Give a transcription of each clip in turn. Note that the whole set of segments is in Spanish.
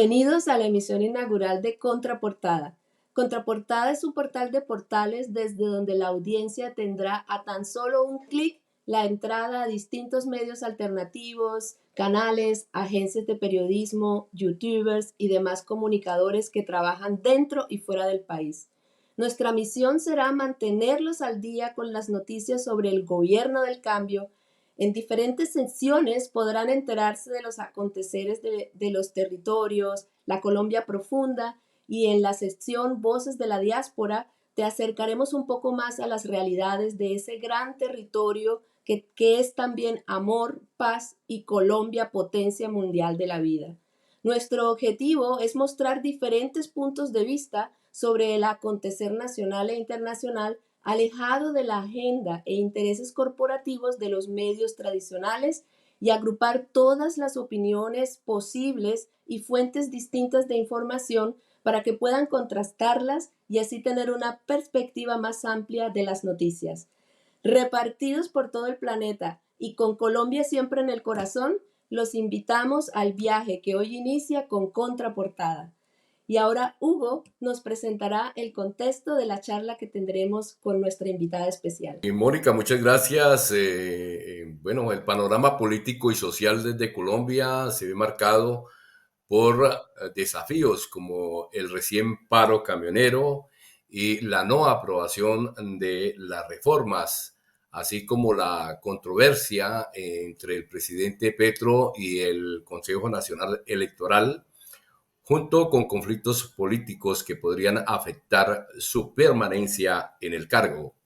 Bienvenidos a la emisión inaugural de Contraportada. Contraportada es un portal de portales desde donde la audiencia tendrá a tan solo un clic la entrada a distintos medios alternativos, canales, agencias de periodismo, youtubers y demás comunicadores que trabajan dentro y fuera del país. Nuestra misión será mantenerlos al día con las noticias sobre el gobierno del cambio. En diferentes secciones podrán enterarse de los aconteceres de los territorios, la Colombia profunda, y en la sección Voces de la Diáspora te acercaremos un poco más a las realidades de ese gran territorio que es también amor, paz y Colombia, potencia mundial de la vida. Nuestro objetivo es mostrar diferentes puntos de vista sobre el acontecer nacional e internacional, alejado de la agenda e intereses corporativos de los medios tradicionales, y agrupar todas las opiniones posibles y fuentes distintas de información para que puedan contrastarlas y así tener una perspectiva más amplia de las noticias. Repartidos por todo el planeta y con Colombia siempre en el corazón, los invitamos al viaje que hoy inicia con Contraportada. Y ahora Hugo nos presentará el contexto de la charla que tendremos con nuestra invitada especial. Mónica, muchas gracias. Bueno, el panorama político y social desde Colombia se ve marcado por desafíos como el recién paro camionero y la no aprobación de las reformas, así como la controversia entre el presidente Petro y el Consejo Nacional Electoral, junto con conflictos políticos que podrían afectar su permanencia en el cargo.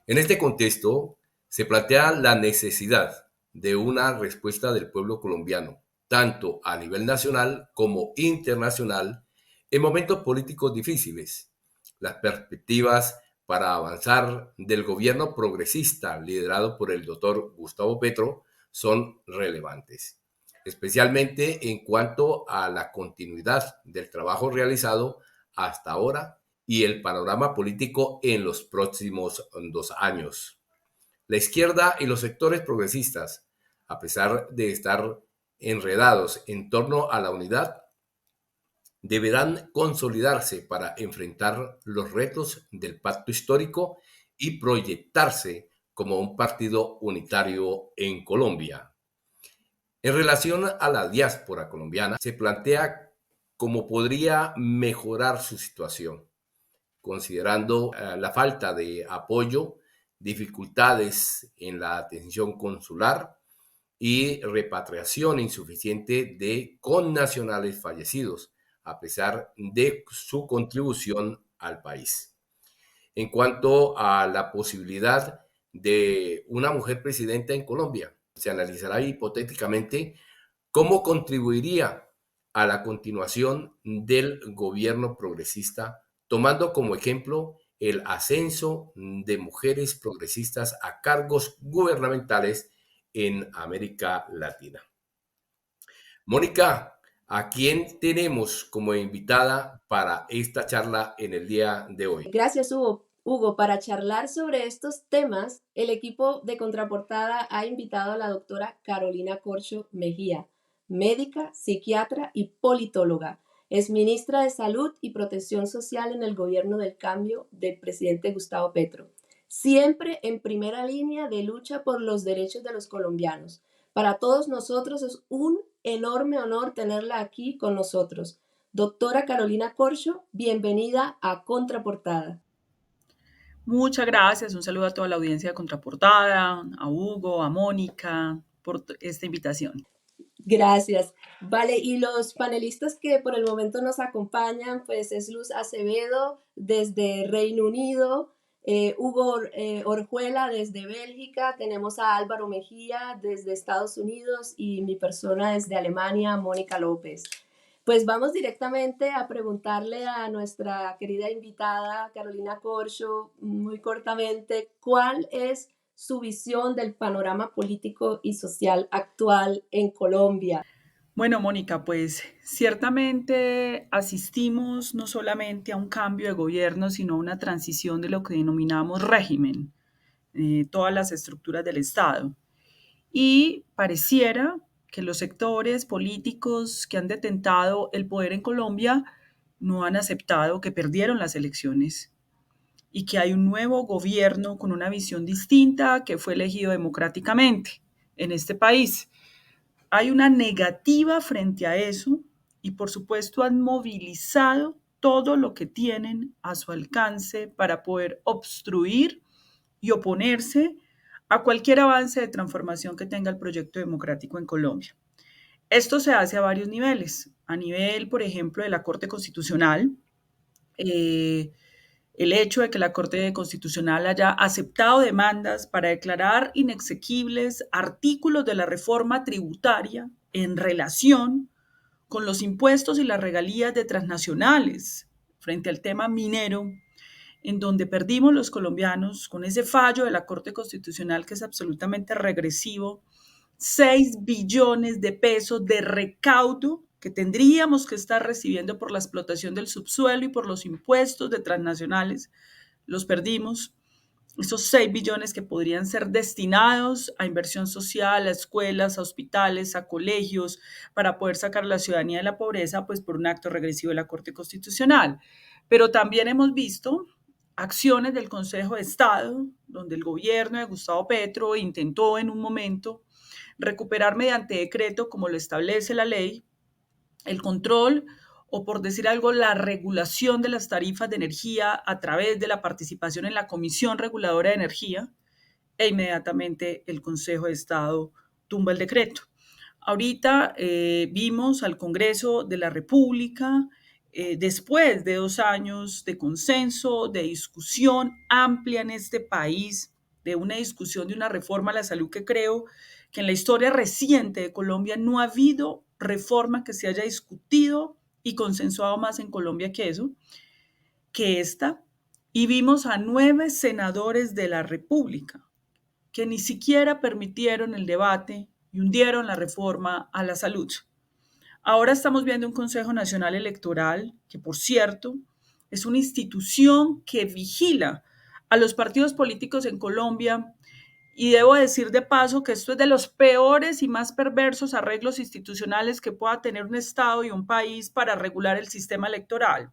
En este contexto, se plantea la necesidad de una respuesta del pueblo colombiano, tanto a nivel nacional como internacional, en momentos políticos difíciles. Las perspectivas para avanzar del gobierno progresista liderado por el doctor Gustavo Petro son relevantes, especialmente en cuanto a la continuidad del trabajo realizado hasta ahora y el panorama político en los próximos 2 años. La izquierda y los sectores progresistas, a pesar de estar enredados en torno a la unidad, deberán consolidarse para enfrentar los retos del pacto histórico y proyectarse como un partido unitario en Colombia. En relación a la diáspora colombiana, se plantea cómo podría mejorar su situación, considerando la falta de apoyo, dificultades en la atención consular y repatriación insuficiente de connacionales fallecidos, a pesar de su contribución al país. En cuanto a la posibilidad de una mujer presidenta en Colombia, se analizará hipotéticamente cómo contribuiría a la continuación del gobierno progresista, tomando como ejemplo el ascenso de mujeres progresistas a cargos gubernamentales en América Latina. Mónica, ¿a quién tenemos como invitada para esta charla en el día de hoy? Gracias, Hugo. Hugo, para charlar sobre estos temas, el equipo de Contraportada ha invitado a la doctora Carolina Corcho Mejía, médica, psiquiatra y politóloga. Es ministra de Salud y Protección Social en el gobierno del cambio del presidente Gustavo Petro. Siempre en primera línea de lucha por los derechos de los colombianos. Para todos nosotros es un enorme honor tenerla aquí con nosotros. Doctora Carolina Corcho, bienvenida a Contraportada. Muchas gracias, un saludo a toda la audiencia de Contraportada, a Hugo, a Mónica, por esta invitación. Gracias. Vale, y los panelistas que por el momento nos acompañan, pues es Luz Acevedo desde Reino Unido, Hugo Orjuela desde Bélgica, tenemos a Álvaro Mejía desde Estados Unidos y mi persona desde Alemania, Mónica López. Pues vamos directamente a preguntarle a nuestra querida invitada, Carolina Corcho, muy cortamente, ¿cuál es su visión del panorama político y social actual en Colombia? Bueno, Mónica, pues ciertamente asistimos no solamente a un cambio de gobierno, sino a una transición de lo que denominamos régimen, todas las estructuras del Estado. Y pareciera que los sectores políticos que han detentado el poder en Colombia no han aceptado que perdieron las elecciones y que hay un nuevo gobierno con una visión distinta que fue elegido democráticamente en este país. Hay una negativa frente a eso y por supuesto han movilizado todo lo que tienen a su alcance para poder obstruir y oponerse a cualquier avance de transformación que tenga el proyecto democrático en Colombia. Esto se hace a varios niveles. A nivel, por ejemplo, de la Corte Constitucional, el hecho de que la Corte Constitucional haya aceptado demandas para declarar inexequibles artículos de la reforma tributaria en relación con los impuestos y las regalías de transnacionales frente al tema minero, en donde perdimos los colombianos con ese fallo de la Corte Constitucional que es absolutamente regresivo, 6 billones de pesos de recaudo que tendríamos que estar recibiendo por la explotación del subsuelo y por los impuestos de transnacionales, los perdimos. Esos 6 billones que podrían ser destinados a inversión social, a escuelas, a hospitales, a colegios, para poder sacar a la ciudadanía de la pobreza, pues por un acto regresivo de la Corte Constitucional. Pero también hemos visto acciones del Consejo de Estado, donde el gobierno de Gustavo Petro intentó en un momento recuperar mediante decreto, como lo establece la ley, el control o, por decir algo, la regulación de las tarifas de energía a través de la participación en la Comisión Reguladora de Energía, e inmediatamente el Consejo de Estado tumba el decreto. Ahorita vimos al Congreso de la República, después de 2 años de consenso, de discusión amplia en este país, de una discusión de una reforma a la salud que creo que en la historia reciente de Colombia no ha habido reforma que se haya discutido y consensuado más en Colombia que eso, que esta, y vimos a 9 senadores de la República que ni siquiera permitieron el debate y hundieron la reforma a la salud. Ahora estamos viendo un Consejo Nacional Electoral, que por cierto es una institución que vigila a los partidos políticos en Colombia. Y debo decir de paso que esto es de los peores y más perversos arreglos institucionales que pueda tener un Estado y un país para regular el sistema electoral.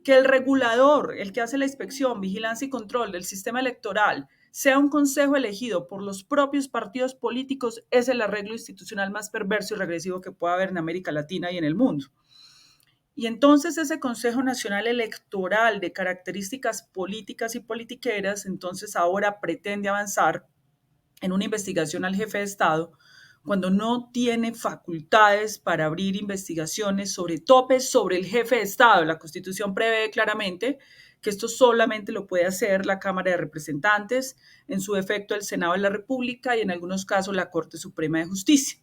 Que el regulador, el que hace la inspección, vigilancia y control del sistema electoral, sea un consejo elegido por los propios partidos políticos, es el arreglo institucional más perverso y regresivo que pueda haber en América Latina y en el mundo. Y entonces ese Consejo Nacional Electoral de características políticas y politiqueras, entonces ahora pretende avanzar en una investigación al jefe de Estado cuando no tiene facultades para abrir investigaciones sobre topes sobre el jefe de Estado. La Constitución prevé claramente que esto solamente lo puede hacer la Cámara de Representantes, en su defecto el Senado de la República y en algunos casos la Corte Suprema de Justicia.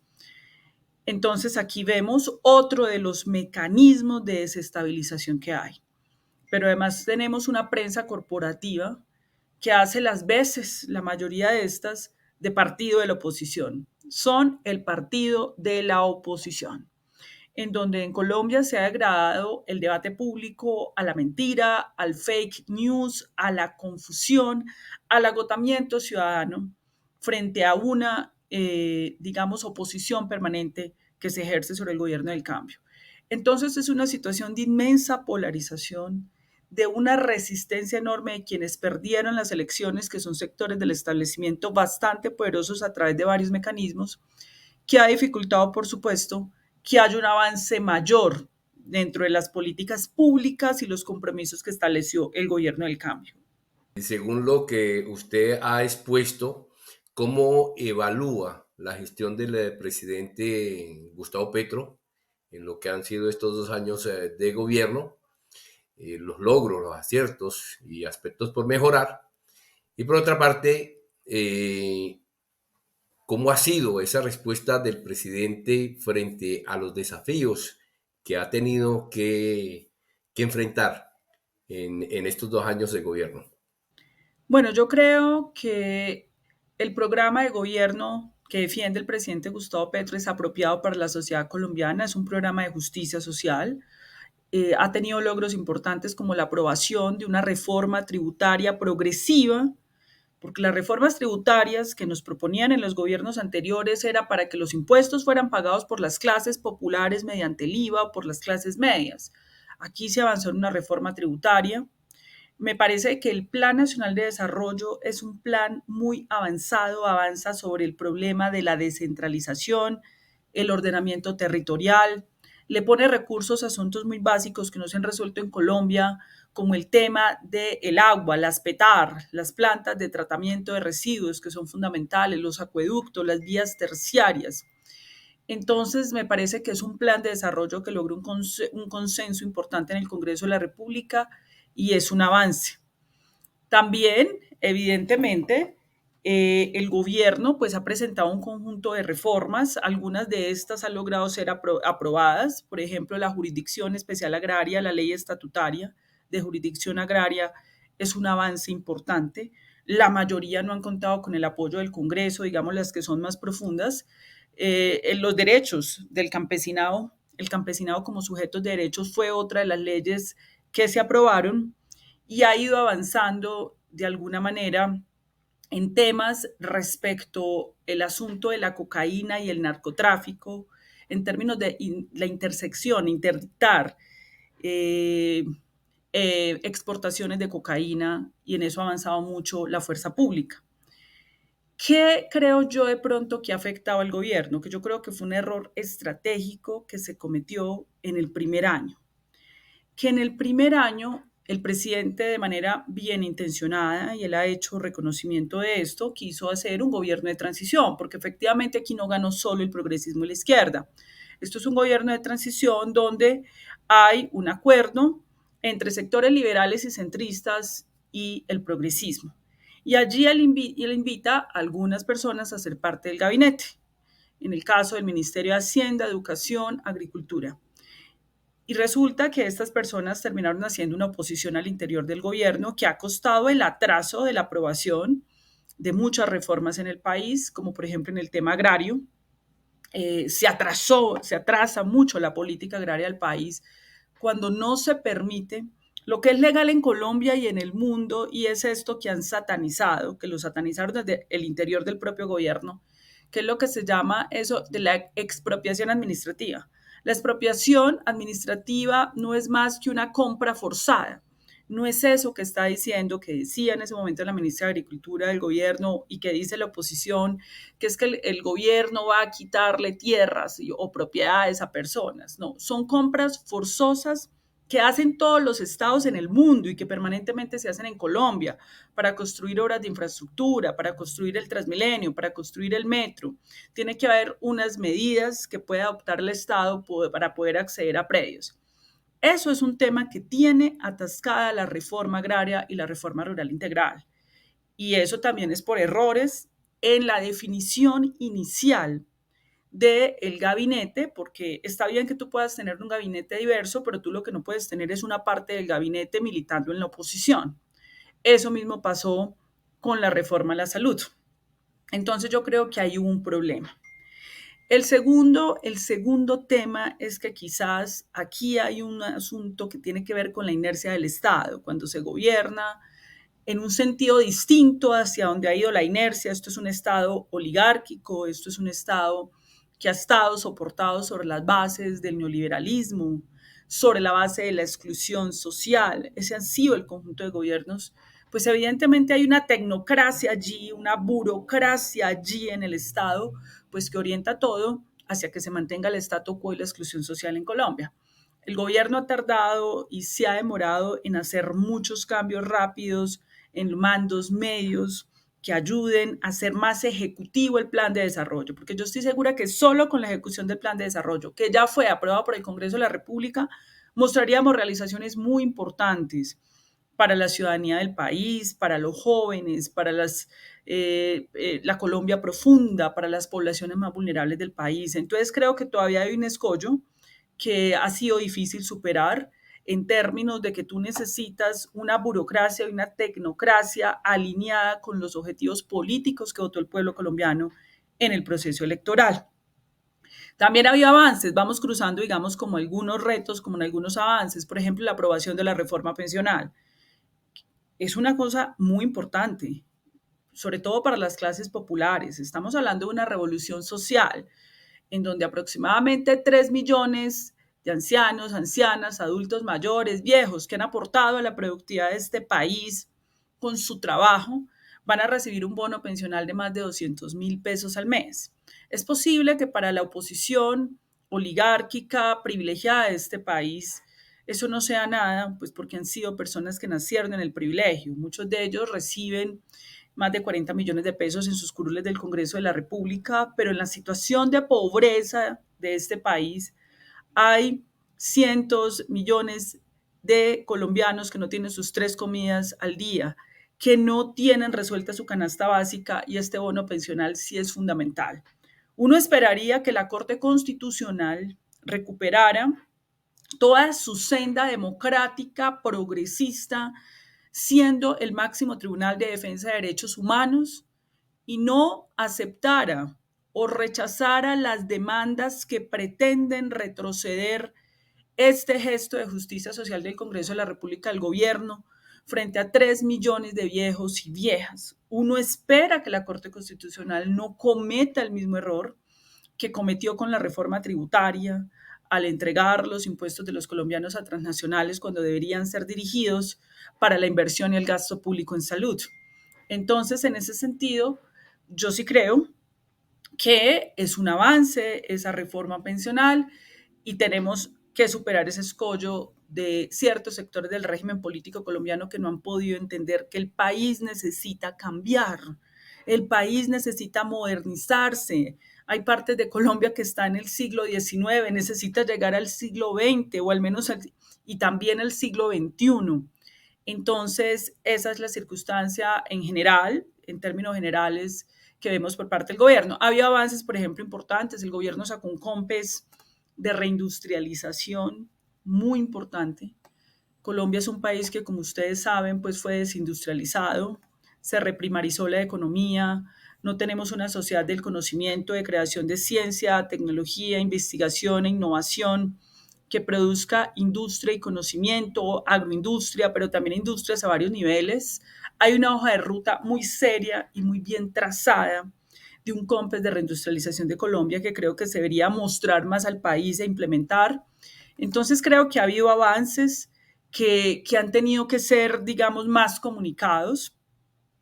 Entonces aquí vemos otro de los mecanismos de desestabilización que hay. Pero además tenemos una prensa corporativa que hace las veces, la mayoría de estas, de partido de la oposición. Son el partido de la oposición, en donde en Colombia se ha degradado el debate público a la mentira, al fake news, a la confusión, al agotamiento ciudadano frente a una, digamos, oposición permanente que se ejerce sobre el gobierno del cambio. Entonces es una situación de inmensa polarización, de una resistencia enorme de quienes perdieron las elecciones, que son sectores del establecimiento bastante poderosos a través de varios mecanismos, que ha dificultado, por supuesto, que haya un avance mayor dentro de las políticas públicas y los compromisos que estableció el gobierno del cambio. Y según lo que usted ha expuesto, ¿cómo evalúa la gestión del presidente Gustavo Petro en lo que han sido estos 2 años de gobierno? Los logros, los aciertos y aspectos por mejorar. Y por otra parte, ¿cómo ha sido esa respuesta del presidente frente a los desafíos que ha tenido que enfrentar en estos 2 años de gobierno? Bueno, yo creo que el programa de gobierno que defiende el presidente Gustavo Petro es apropiado para la sociedad colombiana, es un programa de justicia social. Ha tenido logros importantes como la aprobación de una reforma tributaria progresiva porque las reformas tributarias que nos proponían en los gobiernos anteriores era para que los impuestos fueran pagados por las clases populares mediante el IVA o por las clases medias. Aquí se avanzó en una reforma tributaria. Me parece que el Plan Nacional de Desarrollo es un plan muy avanzado, avanza sobre el problema de la descentralización, el ordenamiento territorial, le pone recursos a asuntos muy básicos que no se han resuelto en Colombia, como el tema del agua, las PETAR, las plantas de tratamiento de residuos que son fundamentales, los acueductos, las vías terciarias. Entonces, me parece que es un plan de desarrollo que logra un consenso importante en el Congreso de la República y es un avance. También, evidentemente, el gobierno pues, ha presentado un conjunto de reformas, algunas de estas han logrado ser aprobadas, por ejemplo, la Jurisdicción Especial Agraria, la ley estatutaria de jurisdicción agraria es un avance importante. La mayoría no han contado con el apoyo del Congreso, digamos las que son más profundas. En los derechos del campesinado, el campesinado como sujetos de derechos fue otra de las leyes que se aprobaron y ha ido avanzando de alguna manera en temas respecto al asunto de la cocaína y el narcotráfico, en términos de la intersección, interditar exportaciones de cocaína, y en eso ha avanzado mucho la fuerza pública. ¿Qué creo yo de pronto que ha afectado al gobierno? Que yo creo que fue un error estratégico que se cometió en el primer año. Que en el primer año el presidente, de manera bien intencionada, y él ha hecho reconocimiento de esto, quiso hacer un gobierno de transición, porque efectivamente aquí no ganó solo el progresismo y la izquierda. Esto es un gobierno de transición donde hay un acuerdo entre sectores liberales y centristas y el progresismo. Y allí él invita a algunas personas a ser parte del gabinete, en el caso del Ministerio de Hacienda, Educación, Agricultura. Y resulta que estas personas terminaron haciendo una oposición al interior del gobierno que ha costado el atraso de la aprobación de muchas reformas en el país, como por ejemplo en el tema agrario. Se atrasa mucho la política agraria del país cuando no se permite lo que es legal en Colombia y en el mundo, y es esto que han satanizado, que lo satanizaron desde el interior del propio gobierno, que es lo que se llama eso de la expropiación administrativa. La expropiación administrativa no es más que una compra forzada. No es eso que está diciendo, que decía en ese momento la ministra de Agricultura del gobierno y que dice la oposición, que es que el gobierno va a quitarle tierras o propiedades a personas. No, son compras forzosas que hacen todos los estados en el mundo y que permanentemente se hacen en Colombia para construir obras de infraestructura, para construir el Transmilenio, para construir el metro. Tiene que haber unas medidas que pueda adoptar el Estado para poder acceder a predios. Eso es un tema que tiene atascada la reforma agraria y la reforma rural integral. Y eso también es por errores en la definición inicial del gabinete, porque está bien que tú puedas tener un gabinete diverso, pero tú lo que no puedes tener es una parte del gabinete militando en la oposición. Eso mismo pasó con la reforma a la salud. Entonces yo creo que hay un problema. El segundo tema es que quizás aquí hay un asunto que tiene que ver con la inercia del Estado. Cuando se gobierna en un sentido distinto hacia donde ha ido la inercia, esto es un Estado oligárquico, esto es un Estado que ha estado soportado sobre las bases del neoliberalismo, sobre la base de la exclusión social. Ese han sido el conjunto de gobiernos. Pues evidentemente hay una tecnocracia allí, una burocracia allí en el Estado, pues que orienta todo hacia que se mantenga el statu quo y la exclusión social en Colombia. El gobierno ha tardado y se ha demorado en hacer muchos cambios rápidos en mandos medios que ayuden a hacer más ejecutivo el plan de desarrollo, porque yo estoy segura que solo con la ejecución del plan de desarrollo, que ya fue aprobado por el Congreso de la República, mostraríamos realizaciones muy importantes para la ciudadanía del país, para los jóvenes, para la Colombia profunda, para las poblaciones más vulnerables del país. Entonces creo que todavía hay un escollo que ha sido difícil superar en términos de que tú necesitas una burocracia y una tecnocracia alineada con los objetivos políticos que votó el pueblo colombiano en el proceso electoral. También había avances, vamos cruzando, digamos, como algunos retos, como en algunos avances, por ejemplo, la aprobación de la reforma pensional. Es una cosa muy importante. sobre todo para las clases populares. Estamos hablando de una revolución social en donde aproximadamente 3 millones de ancianos, ancianas, adultos mayores, viejos que han aportado a la productividad de este país con su trabajo, van a recibir un bono pensional de más de 200.000 pesos al mes. Es posible que para la oposición oligárquica, privilegiada de este país, eso no sea nada, pues porque han sido personas que nacieron en el privilegio. Muchos de ellos reciben más de 40 millones de pesos en sus curules del Congreso de la República, pero en la situación de pobreza de este país hay cientos, millones de colombianos que no tienen sus 3 comidas al día, que no tienen resuelta su canasta básica, y este bono pensional sí es fundamental. Uno esperaría que la Corte Constitucional recuperara toda su senda democrática, progresista, siendo el máximo tribunal de defensa de derechos humanos, y no aceptara o rechazara las demandas que pretenden retroceder este gesto de justicia social del Congreso de la República, del gobierno, frente a 3 millones de viejos y viejas. Uno espera que la Corte Constitucional no cometa el mismo error que cometió con la reforma tributaria al entregar los impuestos de los colombianos a transnacionales cuando deberían ser dirigidos para la inversión y el gasto público en salud. Entonces, en ese sentido, yo sí creo que es un avance esa reforma pensional y tenemos que superar ese escollo de ciertos sectores del régimen político colombiano que no han podido entender que el país necesita cambiar, el país necesita modernizarse. Hay partes de Colombia que está en el siglo XIX, necesita llegar al siglo XX o al menos y también al siglo XXI. Entonces, esa es la circunstancia en general, en términos generales, que vemos por parte del gobierno. Ha habido avances, por ejemplo, importantes. El gobierno sacó un COMPES de reindustrialización muy importante. Colombia es un país que, como ustedes saben, pues fue desindustrializado, se reprimarizó la economía, no tenemos una sociedad del conocimiento, de creación de ciencia, tecnología, investigación e innovación que produzca industria y conocimiento, agroindustria, pero también industrias a varios niveles. Hay una hoja de ruta muy seria y muy bien trazada de un COMPES de reindustrialización de Colombia que creo que se debería mostrar más al país e implementar. Entonces creo que ha habido avances que han tenido que ser, digamos, más comunicados.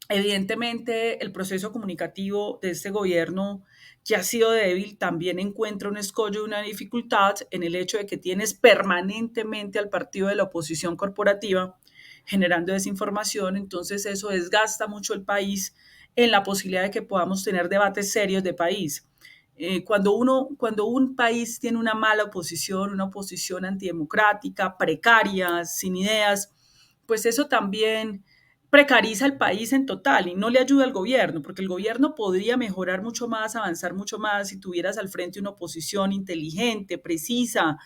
Evidentemente, el proceso comunicativo de este gobierno, que ha sido débil, también encuentra un escollo y una dificultad en el hecho de que tienes permanentemente al partido de la oposición corporativa generando desinformación. Entonces eso desgasta mucho el país en la posibilidad de que podamos tener debates serios de país. Cuando un país tiene una mala oposición, una oposición antidemocrática, precaria, sin ideas, pues eso también precariza el país en total y no le ayuda al gobierno, porque el gobierno podría mejorar mucho más, avanzar mucho más si tuvieras al frente una oposición inteligente, precisa,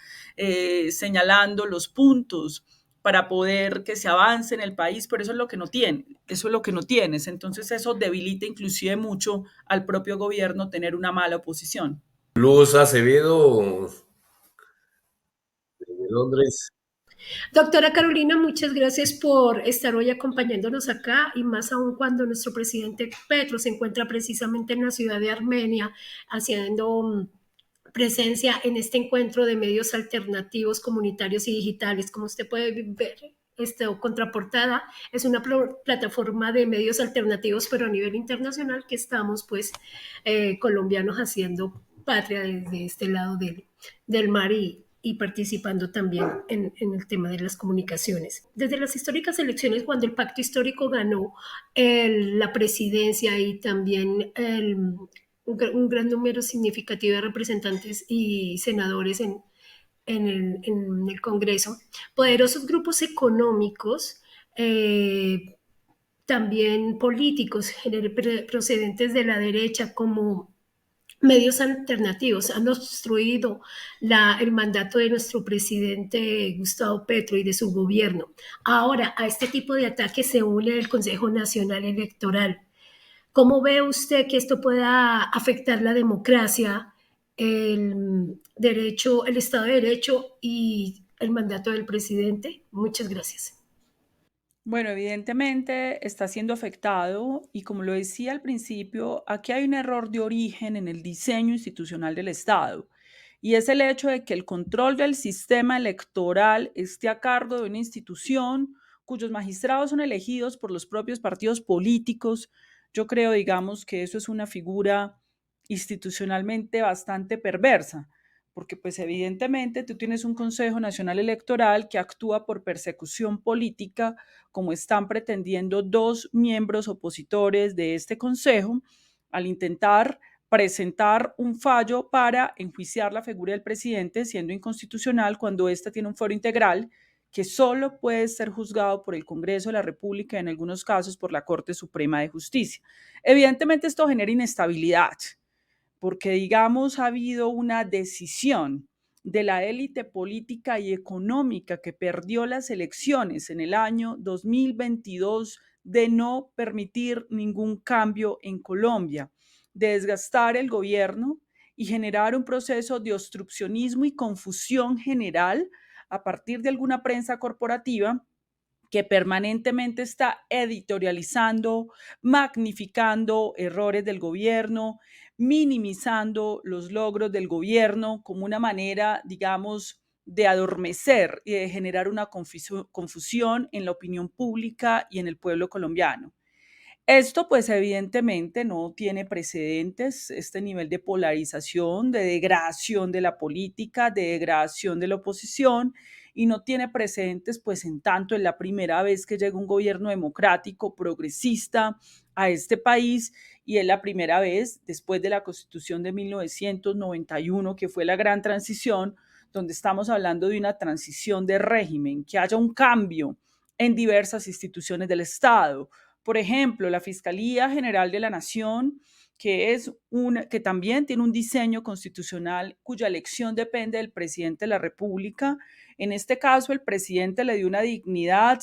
señalando los puntos para poder que se avance en el país, pero eso es lo que no tiene, eso es lo que no tienes. Entonces eso debilita inclusive mucho al propio gobierno tener una mala oposición. Luz Acevedo, de Londres. Doctora Carolina, muchas gracias por estar hoy acompañándonos acá y más aún cuando nuestro presidente Petro se encuentra precisamente en la ciudad de Armenia haciendo presencia en este encuentro de medios alternativos, comunitarios y digitales. Como usted puede ver, Contraportada es una plataforma de medios alternativos, pero a nivel internacional que estamos, pues, colombianos haciendo patria desde este lado del mar y participando también en el tema de las comunicaciones. Desde las históricas elecciones, cuando el pacto histórico ganó la presidencia y también un gran número significativo de representantes y senadores en el Congreso, poderosos grupos económicos, también políticos procedentes de la derecha como medios alternativos han obstruido el mandato de nuestro presidente Gustavo Petro y de su gobierno. Ahora, a este tipo de ataques se une el Consejo Nacional Electoral. ¿Cómo ve usted que esto pueda afectar la democracia, el derecho, el Estado de Derecho y el mandato del presidente? Muchas gracias. Bueno, evidentemente está siendo afectado y como lo decía al principio, aquí hay un error de origen en el diseño institucional del Estado y es el hecho de que el control del sistema electoral esté a cargo de una institución cuyos magistrados son elegidos por los propios partidos políticos. Yo creo, digamos, que eso es una figura institucionalmente bastante perversa, porque pues evidentemente tú tienes un Consejo Nacional Electoral que actúa por persecución política como están pretendiendo dos miembros opositores de este Consejo al intentar presentar un fallo para enjuiciar la figura del presidente, siendo inconstitucional cuando ésta tiene un foro integral que solo puede ser juzgado por el Congreso de la República y en algunos casos por la Corte Suprema de Justicia. Evidentemente esto genera inestabilidad, porque digamos ha habido una decisión de la élite política y económica que perdió las elecciones en el año 2022 de no permitir ningún cambio en Colombia, de desgastar el gobierno y generar un proceso de obstruccionismo y confusión general a partir de alguna prensa corporativa que permanentemente está editorializando, magnificando errores del gobierno, minimizando los logros del gobierno como una manera, digamos, de adormecer y de generar una confusión en la opinión pública y en el pueblo colombiano. Esto pues evidentemente no tiene precedentes, este nivel de polarización, de degradación de la política, de degradación de la oposición, y no tiene precedentes pues en tanto es la primera vez que llega un gobierno democrático, progresista a este país, y es la primera vez después de la Constitución de 1991, que fue la gran transición, donde estamos hablando de una transición de régimen, que haya un cambio en diversas instituciones del Estado. Por ejemplo, la Fiscalía General de la Nación, que también tiene un diseño constitucional cuya elección depende del presidente de la República. En este caso, el presidente le dio una dignidad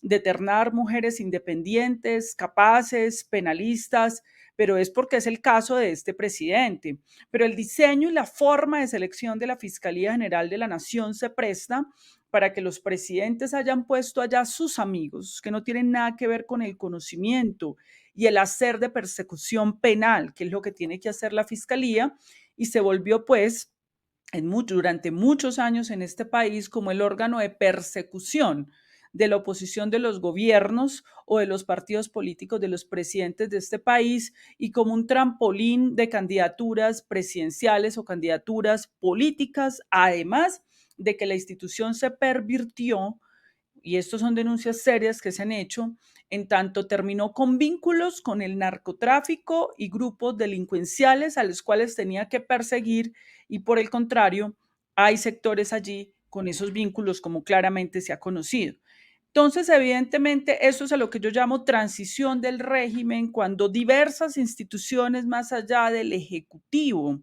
de ternar mujeres independientes, capaces, penalistas, pero es porque es el caso de este presidente. Pero el diseño y la forma de selección de la Fiscalía General de la Nación se presta para que los presidentes hayan puesto allá sus amigos, que no tienen nada que ver con el conocimiento y el hacer de persecución penal, que es lo que tiene que hacer la Fiscalía, y se volvió pues durante muchos años en este país como el órgano de persecución de la oposición de los gobiernos o de los partidos políticos de los presidentes de este país y como un trampolín de candidaturas presidenciales o candidaturas políticas, además de que la institución se pervirtió, y estas son denuncias serias que se han hecho, en tanto terminó con vínculos con el narcotráfico y grupos delincuenciales a los cuales tenía que perseguir, y por el contrario, hay sectores allí con esos vínculos como claramente se ha conocido. Entonces, evidentemente, eso es a lo que yo llamo transición del régimen, cuando diversas instituciones más allá del Ejecutivo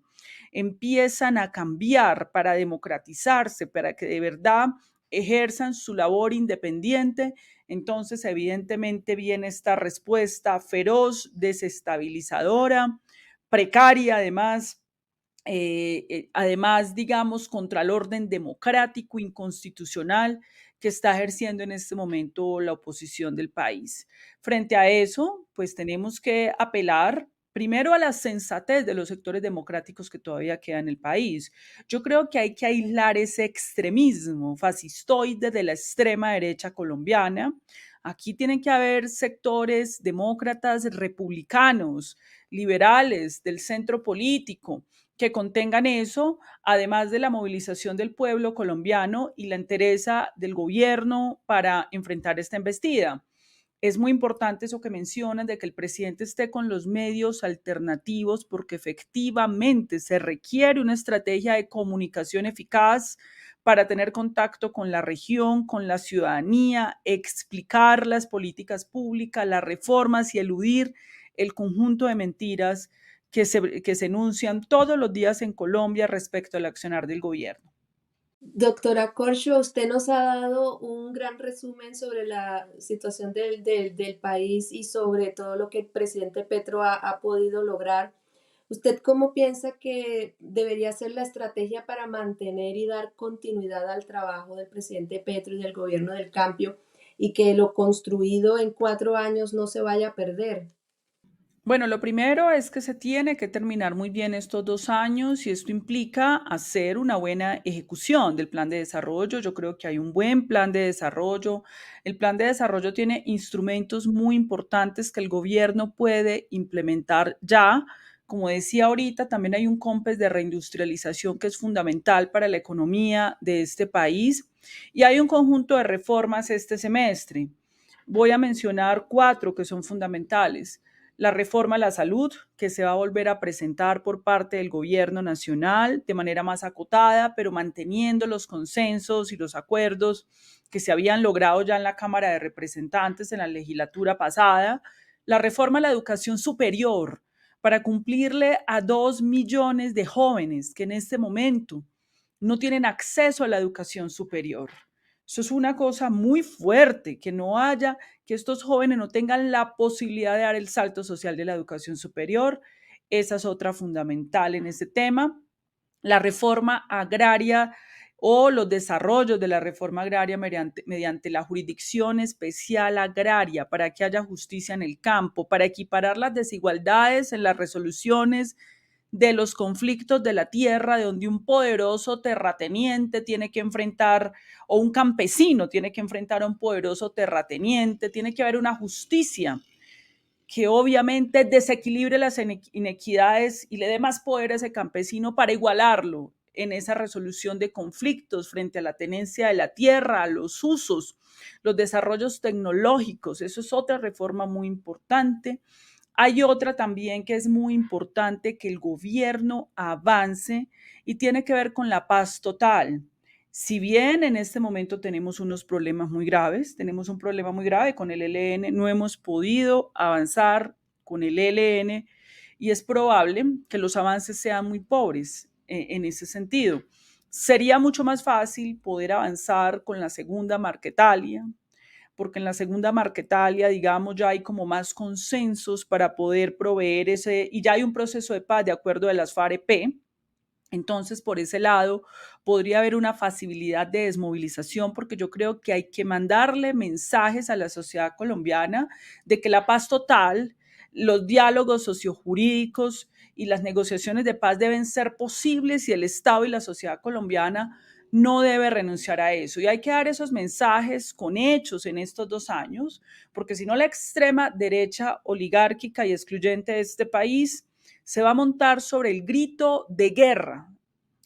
empiezan a cambiar para democratizarse, para que de verdad ejerzan su labor independiente. Entonces, evidentemente, viene esta respuesta feroz, desestabilizadora, precaria, además, digamos, contra el orden democrático, inconstitucional que está ejerciendo en este momento la oposición del país. Frente a eso, pues tenemos que apelar primero a la sensatez de los sectores democráticos que todavía quedan en el país. Yo creo que hay que aislar ese extremismo fascistoide de la extrema derecha colombiana. Aquí tienen que haber sectores demócratas, republicanos, liberales, del centro político, que contengan eso, además de la movilización del pueblo colombiano y la entereza del gobierno para enfrentar esta embestida. Es muy importante eso que mencionan de que el presidente esté con los medios alternativos porque efectivamente se requiere una estrategia de comunicación eficaz para tener contacto con la región, con la ciudadanía, explicar las políticas públicas, las reformas y eludir el conjunto de mentiras que se enuncian todos los días en Colombia respecto al accionar del gobierno. Doctora Corcho, usted nos ha dado un gran resumen sobre la situación del país y sobre todo lo que el presidente Petro ha podido lograr. ¿Usted cómo piensa que debería ser la estrategia para mantener y dar continuidad al trabajo del presidente Petro y del gobierno del cambio y que lo construido en 4 años no se vaya a perder? Bueno, lo primero es que se tiene que terminar muy bien estos 2 años y esto implica hacer una buena ejecución del plan de desarrollo. Yo creo que hay un buen plan de desarrollo. El plan de desarrollo tiene instrumentos muy importantes que el gobierno puede implementar ya. Como decía ahorita, también hay un COMPES de reindustrialización que es fundamental para la economía de este país y hay un conjunto de reformas este semestre. Voy a mencionar 4 que son fundamentales: la reforma a la salud, que se va a volver a presentar por parte del gobierno nacional de manera más acotada, pero manteniendo los consensos y los acuerdos que se habían logrado ya en la Cámara de Representantes en la legislatura pasada. La reforma a la educación superior, para cumplirle a 2 millones de jóvenes que en este momento no tienen acceso a la educación superior. Eso es una cosa muy fuerte, que estos jóvenes no tengan la posibilidad de dar el salto social de la educación superior. Esa es otra fundamental en este tema. La reforma agraria o los desarrollos de la reforma agraria mediante la jurisdicción especial agraria para que haya justicia en el campo, para equiparar las desigualdades en las resoluciones de los conflictos de la tierra, de donde un poderoso terrateniente tiene que enfrentar, o un campesino tiene que enfrentar a un poderoso terrateniente. Tiene que haber una justicia que obviamente desequilibre las inequidades y le dé más poder a ese campesino para igualarlo en esa resolución de conflictos frente a la tenencia de la tierra, a los usos, los desarrollos tecnológicos. Eso es otra reforma muy importante. Hay otra también que es muy importante que el gobierno avance y tiene que ver con la paz total. Si bien en este momento tenemos unos problemas muy graves, tenemos un problema muy grave con el ELN, no hemos podido avanzar con el ELN y es probable que los avances sean muy pobres en ese sentido. Sería mucho más fácil poder avanzar con la segunda Marquetalia, porque en la segunda Marquetalia, digamos, ya hay como más consensos para poder proveer y ya hay un proceso de paz de acuerdo de las FAREP. Entonces, por ese lado, podría haber una facilidad de desmovilización, porque yo creo que hay que mandarle mensajes a la sociedad colombiana de que la paz total, los diálogos sociojurídicos y las negociaciones de paz deben ser posibles y el Estado y la sociedad colombiana no debe renunciar a eso. Y hay que dar esos mensajes con hechos en estos 2 años, porque si no la extrema derecha oligárquica y excluyente de este país se va a montar sobre el grito de guerra,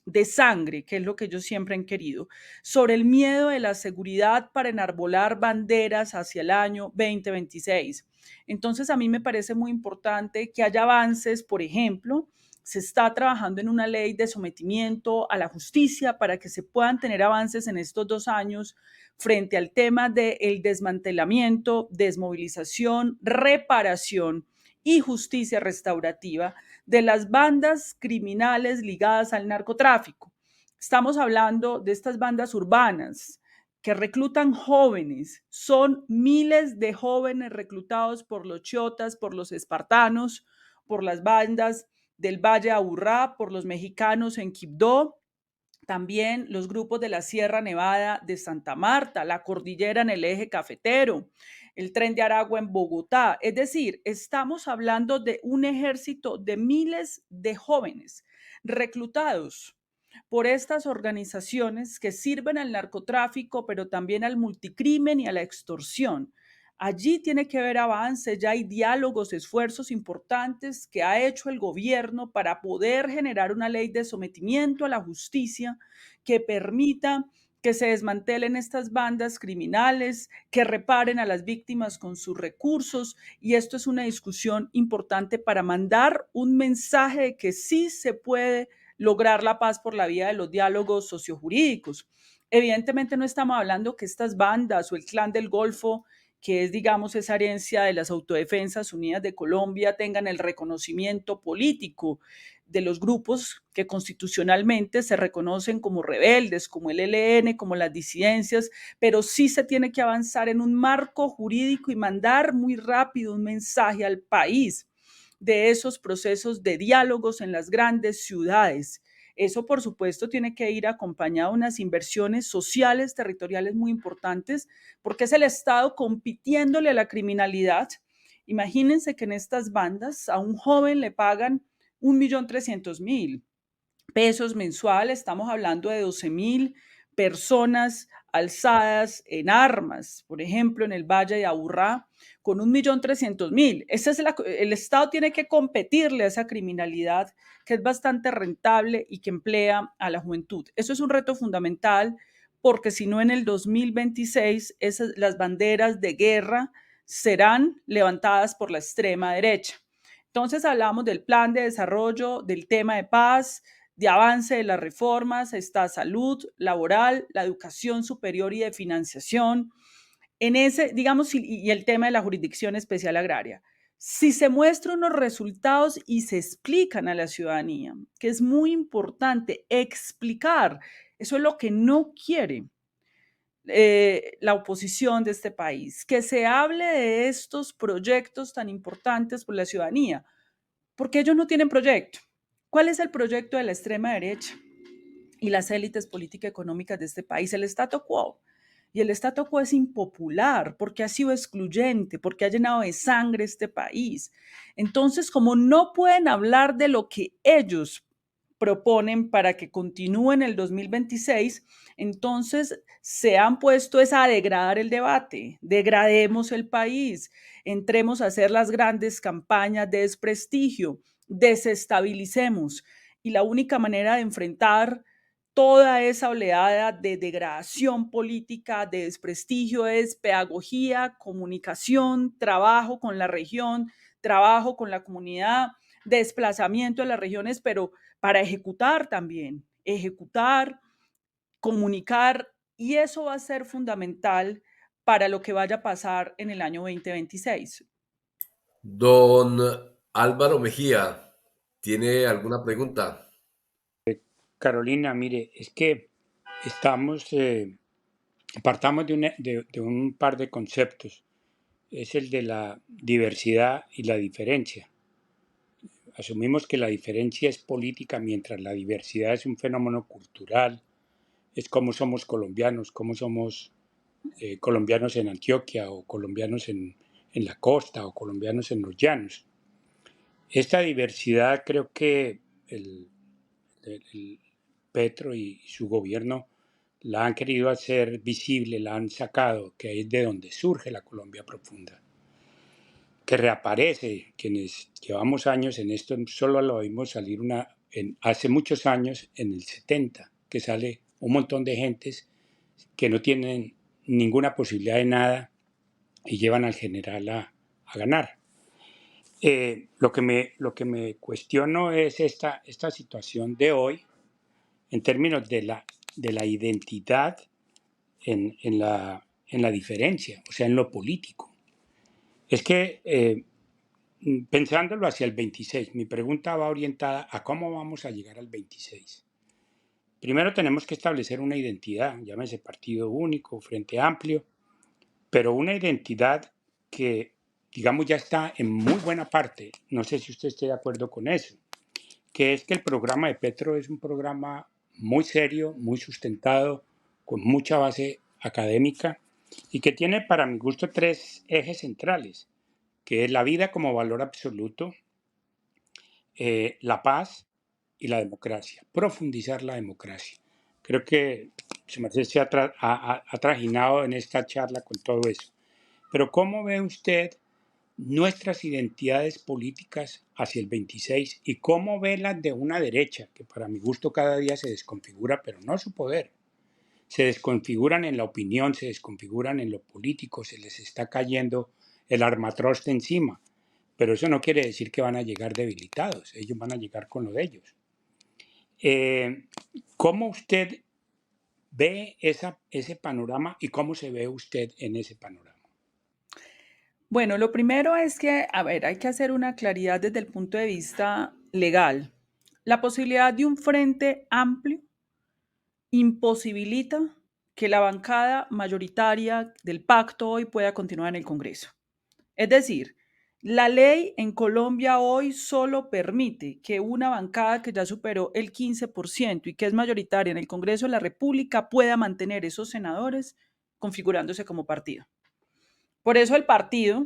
de sangre, que es lo que ellos siempre han querido, sobre el miedo de la seguridad para enarbolar banderas hacia el año 2026. Entonces, a mí me parece muy importante que haya avances. Por ejemplo, se está trabajando en una ley de sometimiento a la justicia para que se puedan tener avances en estos 2 años frente al tema del desmantelamiento, desmovilización, reparación y justicia restaurativa de las bandas criminales ligadas al narcotráfico. Estamos hablando de estas bandas urbanas que reclutan jóvenes. Son miles de jóvenes reclutados por los chotas, por los espartanos, por las bandas del Valle Aburrá, por los mexicanos en Quibdó, también los grupos de la Sierra Nevada de Santa Marta, la cordillera en el eje cafetero, el Tren de Aragua en Bogotá. Es decir, estamos hablando de un ejército de miles de jóvenes reclutados por estas organizaciones que sirven al narcotráfico, pero también al multicrimen y a la extorsión. Allí tiene que haber avance, ya hay diálogos, esfuerzos importantes que ha hecho el gobierno para poder generar una ley de sometimiento a la justicia que permita que se desmantelen estas bandas criminales, que reparen a las víctimas con sus recursos. Y esto es una discusión importante para mandar un mensaje de que sí se puede lograr la paz por la vía de los diálogos sociojurídicos. Evidentemente no estamos hablando que estas bandas o el Clan del Golfo, que es, digamos, esa herencia de las Autodefensas Unidas de Colombia, tengan el reconocimiento político de los grupos que constitucionalmente se reconocen como rebeldes, como el ELN, como las disidencias, pero sí se tiene que avanzar en un marco jurídico y mandar muy rápido un mensaje al país de esos procesos de diálogos en las grandes ciudades. Eso, por supuesto, tiene que ir acompañado de unas inversiones sociales, territoriales muy importantes, porque es el Estado compitiéndole a la criminalidad. Imagínense que en estas bandas a un joven le pagan 1.300.000 pesos mensuales, estamos hablando de 12.000 personas alzadas en armas, por ejemplo, en el Valle de Aburrá, con 1.300.000. El Estado tiene que competirle a esa criminalidad que es bastante rentable y que emplea a la juventud. Eso es un reto fundamental porque si no en el 2026 las banderas de guerra serán levantadas por la extrema derecha. Entonces hablamos del plan de desarrollo, del tema de paz, de avance de las reformas, está salud laboral, la educación superior y de financiación, en ese, digamos, y el tema de la jurisdicción especial agraria. Si se muestran unos resultados y se explican a la ciudadanía, que es muy importante explicar, eso es lo que no quiere la oposición de este país, que se hable de estos proyectos tan importantes por la ciudadanía, porque ellos no tienen proyecto. ¿Cuál es el proyecto de la extrema derecha y las élites político-económicas de este país? El statu quo. Y el statu quo es impopular porque ha sido excluyente, porque ha llenado de sangre este país. Entonces, como no pueden hablar de lo que ellos proponen para que continúe en el 2026, entonces se han puesto a degradar el debate, degrademos el país, entremos a hacer las grandes campañas de desprestigio, desestabilicemos. Y la única manera de enfrentar toda esa oleada de degradación política, de desprestigio, es pedagogía, comunicación, trabajo con la región, trabajo con la comunidad, desplazamiento de las regiones, pero para ejecutar también, ejecutar, comunicar, y eso va a ser fundamental para lo que vaya a pasar en el año 2026. Don Álvaro Mejía, ¿tiene alguna pregunta? Carolina, mire, es que estamos, partamos de un par de conceptos. Es el de la diversidad y la diferencia. Asumimos que la diferencia es política mientras la diversidad es un fenómeno cultural, es cómo somos colombianos, cómo somos colombianos en Antioquia o colombianos en la costa o colombianos en los llanos. Esta diversidad creo que el Petro y su gobierno la han querido hacer visible, la han sacado, que es de donde surge la Colombia profunda, que reaparece. Quienes llevamos años en esto, solo lo vimos salir hace muchos años, en el 70, que sale un montón de gentes que no tienen ninguna posibilidad de nada y llevan al general a ganar. Lo que me cuestiono es esta situación de hoy en términos de la identidad en la diferencia, o sea, en lo político. Es que pensándolo hacia el 26, mi pregunta va orientada a cómo vamos a llegar al 26. Primero tenemos que establecer una identidad, llámese partido único, frente amplio, pero una identidad que, digamos, ya está en muy buena parte, no sé si usted esté de acuerdo con eso, que es que el programa de Petro es un programa muy serio, muy sustentado, con mucha base académica y que tiene, para mi gusto, tres ejes centrales, que es la vida como valor absoluto, la paz y la democracia, profundizar la democracia. Creo que se ha trajinado en esta charla con todo eso. Pero ¿cómo ve usted nuestras identidades políticas hacia el 26 y cómo ve las de una derecha que para mi gusto cada día se desconfigura, pero no su poder? Se desconfiguran en la opinión, se desconfiguran en lo político, se les está cayendo el armatroste encima, pero eso no quiere decir que van a llegar debilitados, ellos van a llegar con lo de ellos. ¿Cómo usted ve ese panorama y cómo se ve usted en ese panorama? Bueno, lo primero es que, a ver, hay que hacer una claridad desde el punto de vista legal. La posibilidad de un frente amplio imposibilita que la bancada mayoritaria del pacto hoy pueda continuar en el Congreso. Es decir, La ley en Colombia hoy solo permite que una bancada que ya superó el 15% y que es mayoritaria en el Congreso de la República pueda mantener esos senadores configurándose como partido. Por eso el partido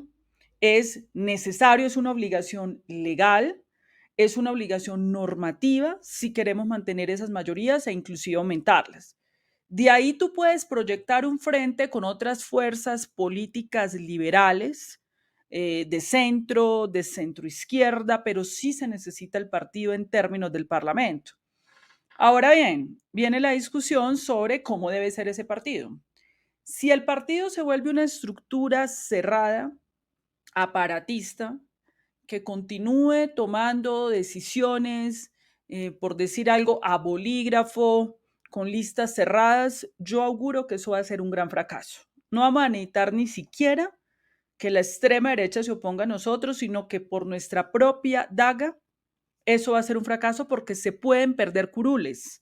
es necesario, es una obligación legal, es una obligación normativa si queremos mantener esas mayorías e inclusive aumentarlas. De ahí tú puedes proyectar un frente con otras fuerzas políticas liberales, de centro izquierda, pero sí se necesita el partido en términos del Parlamento. Ahora bien, viene la discusión sobre cómo debe ser ese partido. Si el partido se vuelve una estructura cerrada, aparatista, que continúe tomando decisiones, por decir algo, a bolígrafo, con listas cerradas, yo auguro que eso va a ser un gran fracaso. No vamos a necesitar ni siquiera que la extrema derecha se oponga a nosotros, sino que por nuestra propia daga, eso va a ser un fracaso porque se pueden perder curules.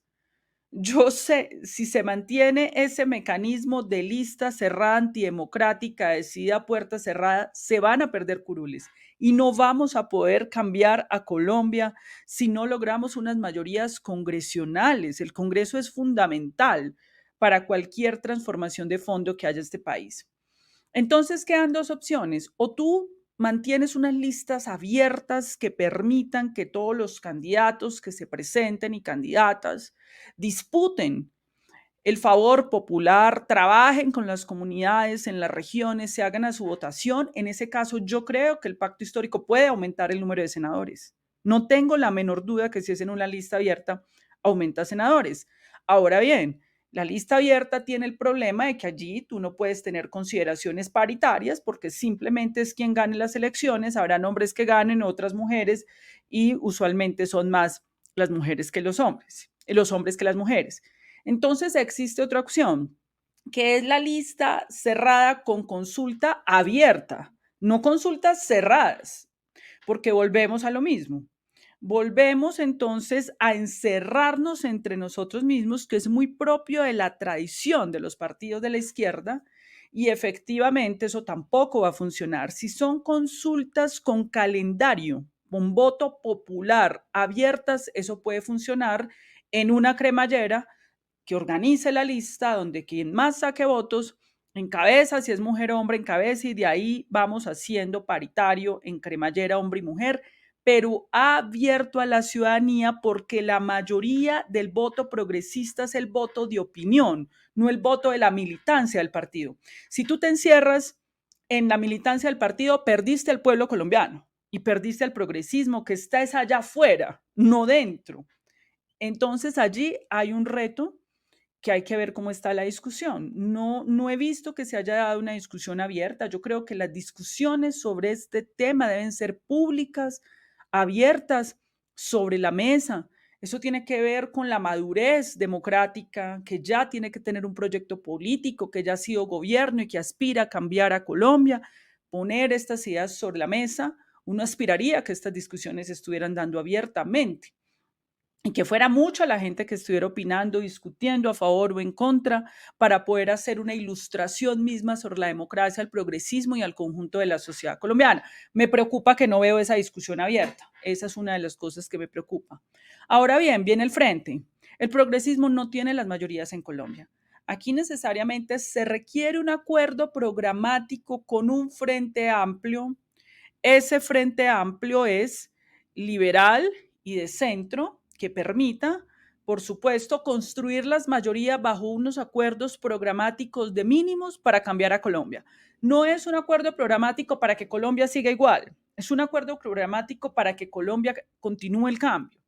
Yo sé, si se mantiene ese mecanismo de lista cerrada antidemocrática, decidida a puerta cerrada, se van a perder curules y no vamos a poder cambiar a Colombia si no logramos unas mayorías congresionales. El Congreso es fundamental para cualquier transformación de fondo que haya en este país. Entonces quedan dos opciones: o tú mantienes unas listas abiertas que permitan que todos los candidatos que se presenten y candidatas disputen el favor popular, trabajen con las comunidades en las regiones, se hagan a su votación. En ese caso, yo creo que el pacto histórico puede aumentar el número de senadores. No tengo la menor duda que si es en una lista abierta, aumenta senadores. Ahora bien, la lista abierta tiene el problema de que allí tú no puedes tener consideraciones paritarias porque simplemente es quien gane las elecciones, habrán hombres que ganen, otras mujeres, y usualmente son más las mujeres que los hombres que las mujeres. Entonces existe otra opción, que es la lista cerrada con consulta abierta, no consultas cerradas, porque volvemos a lo mismo. Volvemos entonces a encerrarnos entre nosotros mismos, que es muy propio de la tradición de los partidos de la izquierda, y efectivamente eso tampoco va a funcionar. Si son consultas con calendario, con voto popular abiertas, eso puede funcionar en una cremallera que organice la lista, donde quien más saque votos encabeza, si es mujer o hombre, encabeza, y de ahí vamos haciendo paritario en cremallera hombre y mujer, pero abierto a la ciudadanía, porque la mayoría del voto progresista es el voto de opinión, no el voto de la militancia del partido. Si tú te encierras en la militancia del partido, perdiste al pueblo colombiano y perdiste al progresismo, que está allá afuera, no dentro. Entonces allí hay un reto que hay que ver cómo está la discusión. No he visto que se haya dado una discusión abierta. Yo creo que las discusiones sobre este tema deben ser públicas, abiertas, sobre la mesa. Eso tiene que ver con la madurez democrática, que ya tiene que tener un proyecto político, que ya ha sido gobierno y que aspira a cambiar a Colombia. Poner estas ideas sobre la mesa, uno aspiraría a que estas discusiones se estuvieran dando abiertamente y que fuera mucha la gente que estuviera opinando, discutiendo a favor o en contra, para poder hacer una ilustración misma sobre la democracia, el progresismo y al conjunto de la sociedad colombiana. Me preocupa que no veo esa discusión abierta. Esa es una de las cosas que me preocupa. Ahora bien, viene el frente. El progresismo no tiene las mayorías en Colombia. Aquí necesariamente se requiere un acuerdo programático con un frente amplio. Ese frente amplio es liberal y de centro, que permita, por supuesto, construir las mayorías bajo unos acuerdos programáticos de mínimos para cambiar a Colombia. No es un acuerdo programático para que Colombia siga igual, es un acuerdo programático para que Colombia continúe el cambio.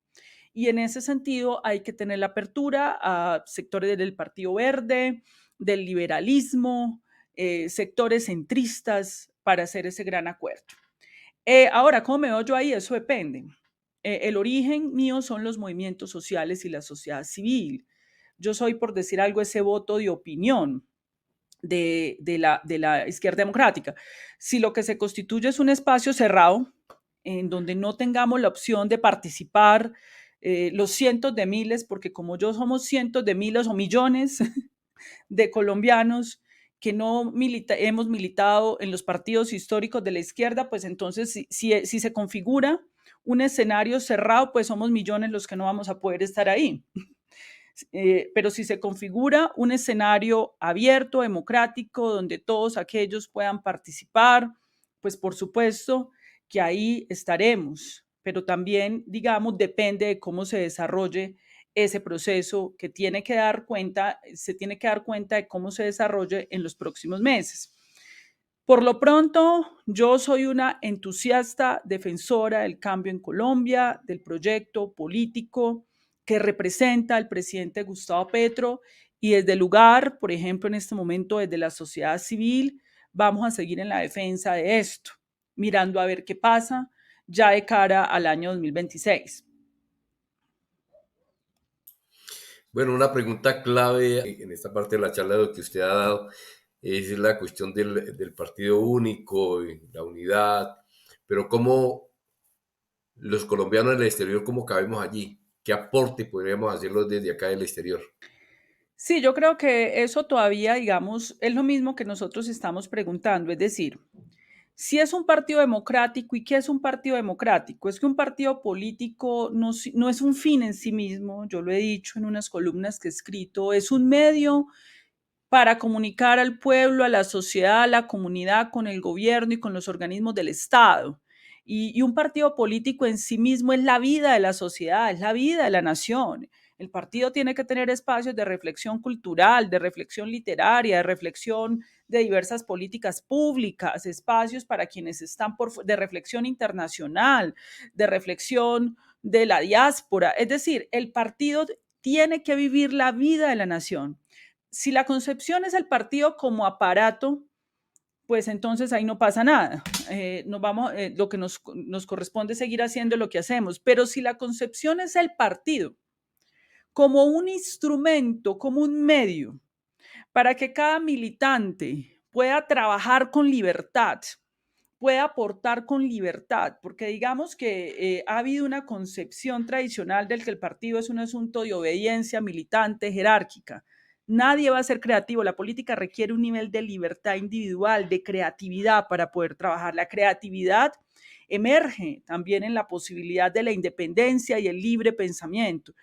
Y en ese sentido hay que tener la apertura a sectores del Partido Verde, del liberalismo, sectores centristas para hacer ese gran acuerdo. Ahora, ¿cómo me veo yo ahí? Eso depende. El origen mío son los movimientos sociales y la sociedad civil. Yo soy, por decir algo, ese voto de opinión de la izquierda democrática. Si lo que se constituye es un espacio cerrado, en donde no tengamos la opción de participar los cientos de miles, porque como yo somos cientos de miles o millones de colombianos que no hemos militado en los partidos históricos de la izquierda, pues entonces si se configura un escenario cerrado, pues somos millones los que no vamos a poder estar ahí. Pero si se configura un escenario abierto, democrático, donde todos aquellos puedan participar, pues por supuesto que ahí estaremos, pero también, digamos, depende de cómo se desarrolle ese proceso que se tiene que dar cuenta de cómo se desarrolle en los próximos meses. Por lo pronto, yo soy una entusiasta defensora del cambio en Colombia, del proyecto político que representa el presidente Gustavo Petro, y desde el lugar, por ejemplo, en este momento desde la sociedad civil, vamos a seguir en la defensa de esto, mirando a ver qué pasa ya de cara al año 2026. Bueno, una pregunta clave en esta parte de la charla que usted ha dado es la cuestión del partido único, y la unidad, pero cómo los colombianos en el exterior, cómo cabemos allí, qué aporte podríamos hacerlo desde acá del exterior. Sí, yo creo que eso todavía, digamos, es lo mismo que nosotros estamos preguntando, es decir, si es un partido democrático, ¿y qué es un partido democrático? Es que un partido político no es un fin en sí mismo, yo lo he dicho en unas columnas que he escrito, es un medio para comunicar al pueblo, a la sociedad, a la comunidad, con el gobierno y con los organismos del Estado. Y un partido político en sí mismo es la vida de la sociedad, es la vida de la nación. El partido tiene que tener espacios de reflexión cultural, de reflexión literaria, de reflexión de diversas políticas públicas, espacios para quienes están de reflexión internacional, de reflexión de la diáspora. Es decir, el partido tiene que vivir la vida de la nación. Si la concepción es el partido como aparato, pues entonces ahí no pasa nada. Lo que nos corresponde es seguir haciendo lo que hacemos. Pero si la concepción es el partido como un instrumento, como un medio, para que cada militante pueda trabajar con libertad, pueda aportar con libertad, porque digamos que ha habido una concepción tradicional del que el partido es un asunto de obediencia militante, jerárquica. Nadie va a ser creativo. La política requiere un nivel de libertad individual, de creatividad para poder trabajar. La creatividad emerge también en la posibilidad de la independencia y el libre pensamiento.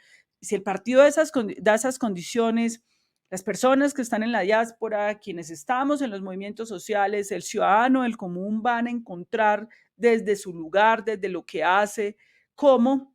Si el partido da esas condiciones, las personas que están en la diáspora, quienes estamos en los movimientos sociales, el ciudadano, el común, van a encontrar desde su lugar, desde lo que hace, cómo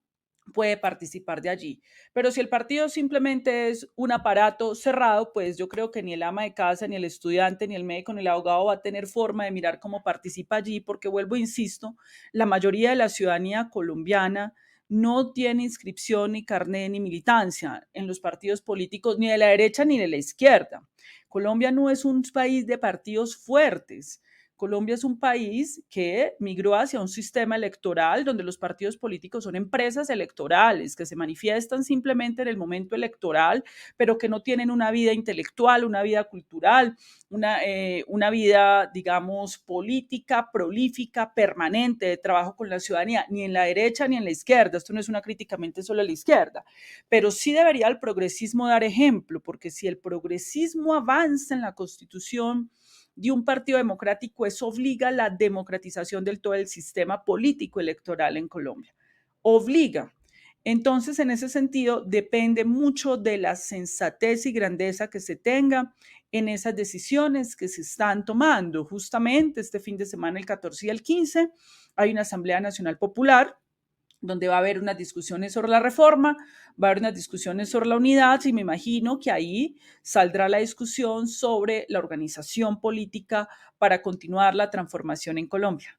puede participar de allí. Pero si el partido simplemente es un aparato cerrado, pues yo creo que ni el ama de casa, ni el estudiante, ni el médico, ni el abogado va a tener forma de mirar cómo participa allí, porque vuelvo, insisto, la mayoría de la ciudadanía colombiana no tiene inscripción, ni carné, ni militancia en los partidos políticos, ni de la derecha ni de la izquierda. Colombia no es un país de partidos fuertes. Colombia es un país que migró hacia un sistema electoral donde los partidos políticos son empresas electorales que se manifiestan simplemente en el momento electoral, pero que no tienen una vida intelectual, una vida cultural, una vida, digamos, política, prolífica, permanente, de trabajo con la ciudadanía, ni en la derecha ni en la izquierda. Esto no es una críticamente solo a la izquierda, pero sí debería el progresismo dar ejemplo, porque si el progresismo avanza en la Constitución de un partido democrático, eso obliga a la democratización del todo el sistema político electoral en Colombia. Obliga. Entonces, en ese sentido, depende mucho de la sensatez y grandeza que se tenga en esas decisiones que se están tomando. Justamente este fin de semana, el 14 y el 15, hay una Asamblea Nacional Popular donde va a haber unas discusiones sobre la reforma, va a haber unas discusiones sobre la unidad, y me imagino que ahí saldrá la discusión sobre la organización política para continuar la transformación en Colombia.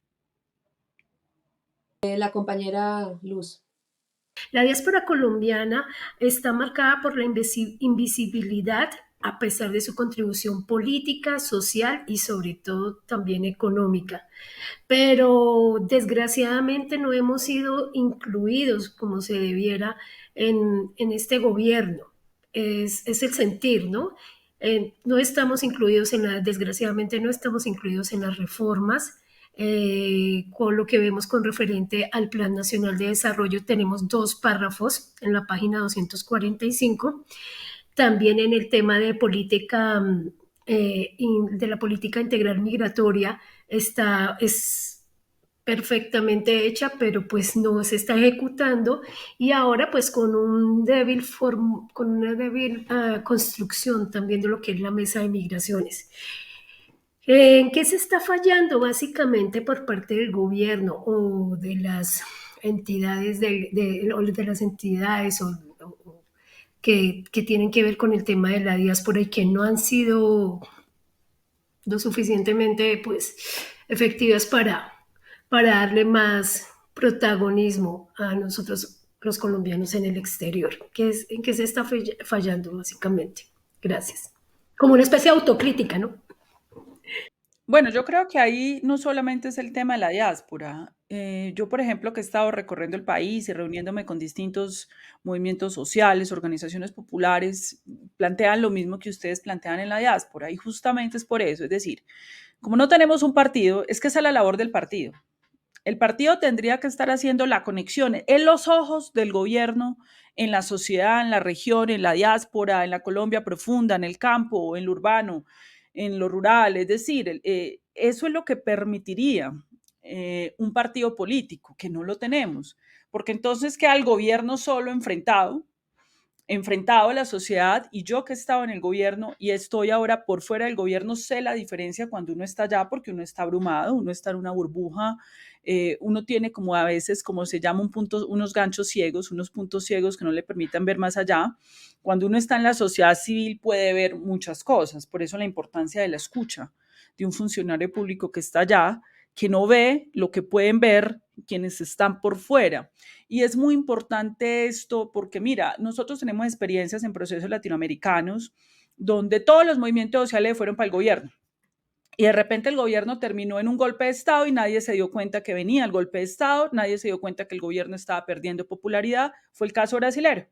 La compañera Luz. La diáspora colombiana está marcada por la invisibilidad a pesar de su contribución política, social y sobre todo también económica. Pero desgraciadamente no hemos sido incluidos como se debiera en este gobierno. Es el sentir, ¿no? No estamos incluidos desgraciadamente no estamos incluidos en las reformas. Con lo que vemos con referente al Plan Nacional de Desarrollo, tenemos 2 párrafos en la página 245. También en el tema de política de la política integral migratoria es perfectamente hecha, pero pues no se está ejecutando, y ahora pues con una débil construcción también de lo que es la mesa de migraciones. ¿En qué se está fallando básicamente por parte del gobierno o de las entidades o de las entidades que tienen que ver con el tema de la diáspora y que no han sido lo suficientemente pues efectivas para darle más protagonismo a nosotros los colombianos en el exterior? ¿En qué se está fallando básicamente? Gracias. Como una especie de autocrítica, ¿no? Bueno, yo creo que ahí no solamente es el tema de la diáspora. Yo, por ejemplo, que he estado recorriendo el país y reuniéndome con distintos movimientos sociales, organizaciones populares, plantean lo mismo que ustedes plantean en la diáspora, y justamente es por eso. Es decir, como no tenemos un partido, es que esa es la labor del partido. El partido tendría que estar haciendo la conexión en los ojos del gobierno, en la sociedad, en la región, en la diáspora, en la Colombia profunda, en el campo, en lo urbano, en lo rural. Es decir, eso es lo que permitiría un partido político, que no lo tenemos, porque entonces queda el gobierno solo enfrentado a la sociedad. Y yo, que he estado en el gobierno y estoy ahora por fuera del gobierno, sé la diferencia cuando uno está allá, porque uno está abrumado, uno está en una burbuja, uno tiene como a veces, como se llama, unos ganchos ciegos, unos puntos ciegos que no le permitan ver más allá. Cuando uno está en la sociedad civil puede ver muchas cosas, por eso la importancia de la escucha de un funcionario público que está allá, que no ve lo que pueden ver quienes están por fuera. Y es muy importante esto porque, mira, nosotros tenemos experiencias en procesos latinoamericanos donde todos los movimientos sociales fueron para el gobierno. Y de repente el gobierno terminó en un golpe de Estado y nadie se dio cuenta que venía el golpe de Estado, nadie se dio cuenta que el gobierno estaba perdiendo popularidad. Fue el caso brasilero.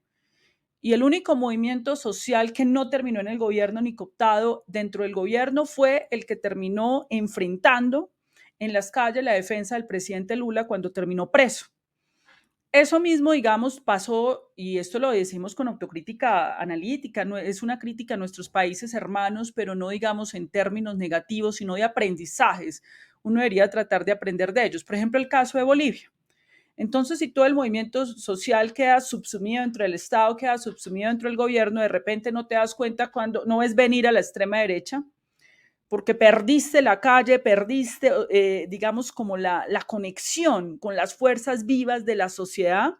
Y el único movimiento social que no terminó en el gobierno ni cooptado dentro del gobierno fue el que terminó enfrentando en las calles la defensa del presidente Lula cuando terminó preso. Eso mismo, digamos, pasó, y esto lo decimos con autocrítica analítica, no es una crítica a nuestros países hermanos, pero no digamos en términos negativos, sino de aprendizajes. Uno debería tratar de aprender de ellos. Por ejemplo, el caso de Bolivia. Entonces, si todo el movimiento social queda subsumido dentro del Estado, queda subsumido dentro del gobierno, de repente no te das cuenta cuando no ves venir a la extrema derecha, porque perdiste la calle, perdiste, digamos, como la conexión con las fuerzas vivas de la sociedad.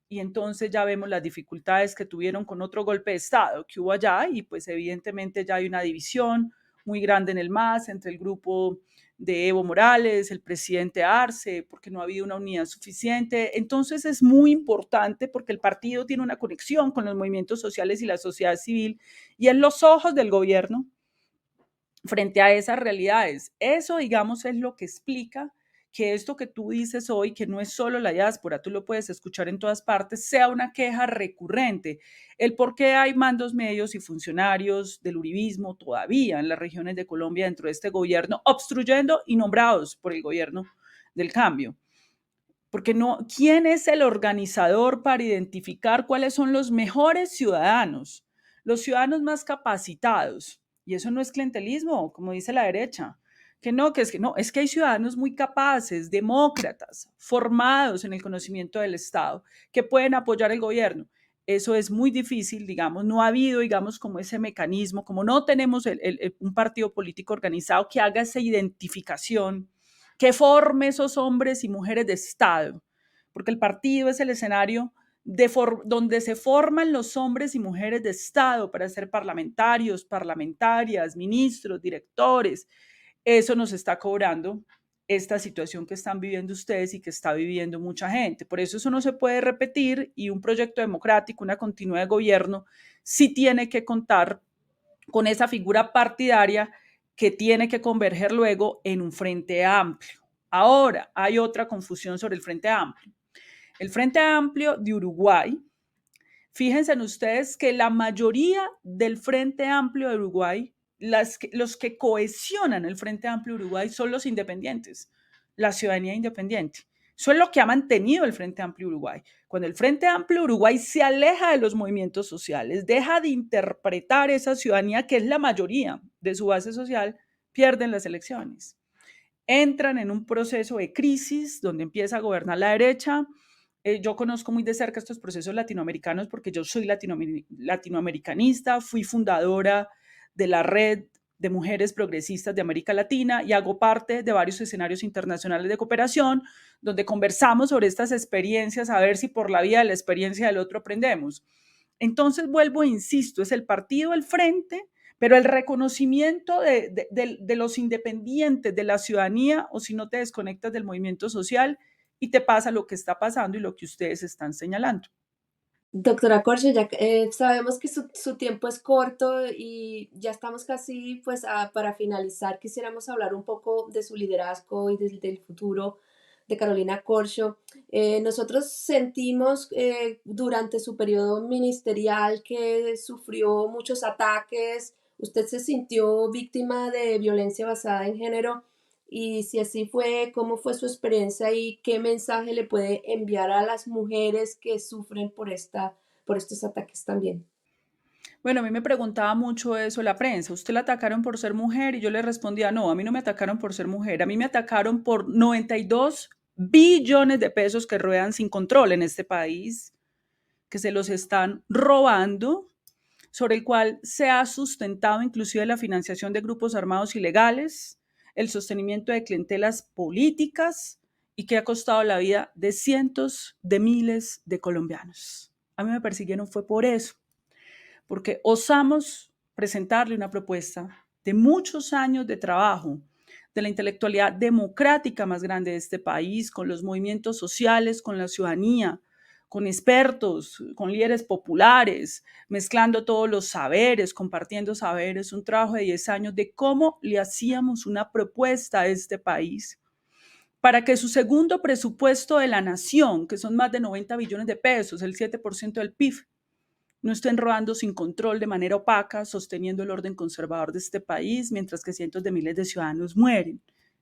Y entonces ya vemos las dificultades que tuvieron con otro golpe de Estado que hubo allá, y pues evidentemente ya hay una división muy grande en el MAS entre el grupo de Evo Morales, el presidente Arce, porque no ha habido una unidad suficiente. Entonces es muy importante porque el partido tiene una conexión con los movimientos sociales y la sociedad civil, y en los ojos del gobierno frente a esas realidades. Eso, digamos, es lo que explica que esto que tú dices hoy, que no es solo la diáspora, tú lo puedes escuchar en todas partes, sea una queja recurrente. El por qué hay mandos medios y funcionarios del uribismo todavía en las regiones de Colombia dentro de este gobierno, obstruyendo y nombrados por el gobierno del cambio. Porque no, ¿quién es el organizador para identificar cuáles son los mejores ciudadanos, los ciudadanos más capacitados? Y eso no es clientelismo, como dice la derecha. Es que hay ciudadanos muy capaces, demócratas, formados en el conocimiento del Estado, que pueden apoyar el gobierno. Eso es muy difícil, digamos, no ha habido, digamos, como ese mecanismo, como no tenemos un partido político organizado que haga esa identificación, que forme esos hombres y mujeres de Estado, porque el partido es el escenario donde se forman los hombres y mujeres de Estado para ser parlamentarios, parlamentarias, ministros, directores. Eso nos está cobrando esta situación que están viviendo ustedes y que está viviendo mucha gente. Por eso no se puede repetir, y un proyecto democrático, una continuidad de gobierno, sí tiene que contar con esa figura partidaria que tiene que converger luego en un frente amplio. Ahora, hay otra confusión sobre el Frente Amplio. El Frente Amplio de Uruguay, fíjense en ustedes que la mayoría del Frente Amplio de Uruguay, los que cohesionan el Frente Amplio de Uruguay son los independientes, la ciudadanía independiente. Eso es lo que ha mantenido el Frente Amplio Uruguay. Cuando el Frente Amplio Uruguay se aleja de los movimientos sociales, deja de interpretar esa ciudadanía que es la mayoría de su base social, pierden las elecciones. Entran en un proceso de crisis donde empieza a gobernar la derecha. Yo conozco muy de cerca estos procesos latinoamericanos porque yo soy latinoamericanista, fui fundadora de la Red de Mujeres Progresistas de América Latina y hago parte de varios escenarios internacionales de cooperación donde conversamos sobre estas experiencias, a ver si por la vía de la experiencia del otro aprendemos. Entonces, vuelvo e insisto, es el partido al frente, pero el reconocimiento de los independientes, de la ciudadanía, o si no te desconectas del movimiento social y te pasa lo que está pasando y lo que ustedes están señalando. Doctora Corcho, ya sabemos que su tiempo es corto y ya estamos casi pues para finalizar. Quisiéramos hablar un poco de su liderazgo y del futuro de Carolina Corcho. Nosotros sentimos durante su periodo ministerial que sufrió muchos ataques. Usted se sintió víctima de violencia basada en género. Y si así fue, ¿cómo fue su experiencia y qué mensaje le puede enviar a las mujeres que sufren por estos ataques también? Bueno, a mí me preguntaba mucho eso la prensa. ¿Usted la atacaron por ser mujer? Y yo le respondía, no, a mí no me atacaron por ser mujer. A mí me atacaron por 92 billones de pesos que ruedan sin control en este país, que se los están robando, sobre el cual se ha sustentado inclusive la financiación de grupos armados ilegales, el sostenimiento de clientelas políticas y que ha costado la vida de cientos de miles de colombianos. A mí me persiguieron fue por eso, porque osamos presentarle una propuesta de muchos años de trabajo de la intelectualidad democrática más grande de este país, con los movimientos sociales, con la ciudadanía, con expertos, con líderes populares, mezclando todos los saberes, compartiendo saberes, un trabajo de 10 años de cómo le hacíamos una propuesta a este país para que su segundo presupuesto de la nación, que son más de 90 billones de pesos, el 7% del PIB, no estén robando sin control de manera opaca, sosteniendo el orden conservador de este país, mientras que cientos de miles de ciudadanos mueren.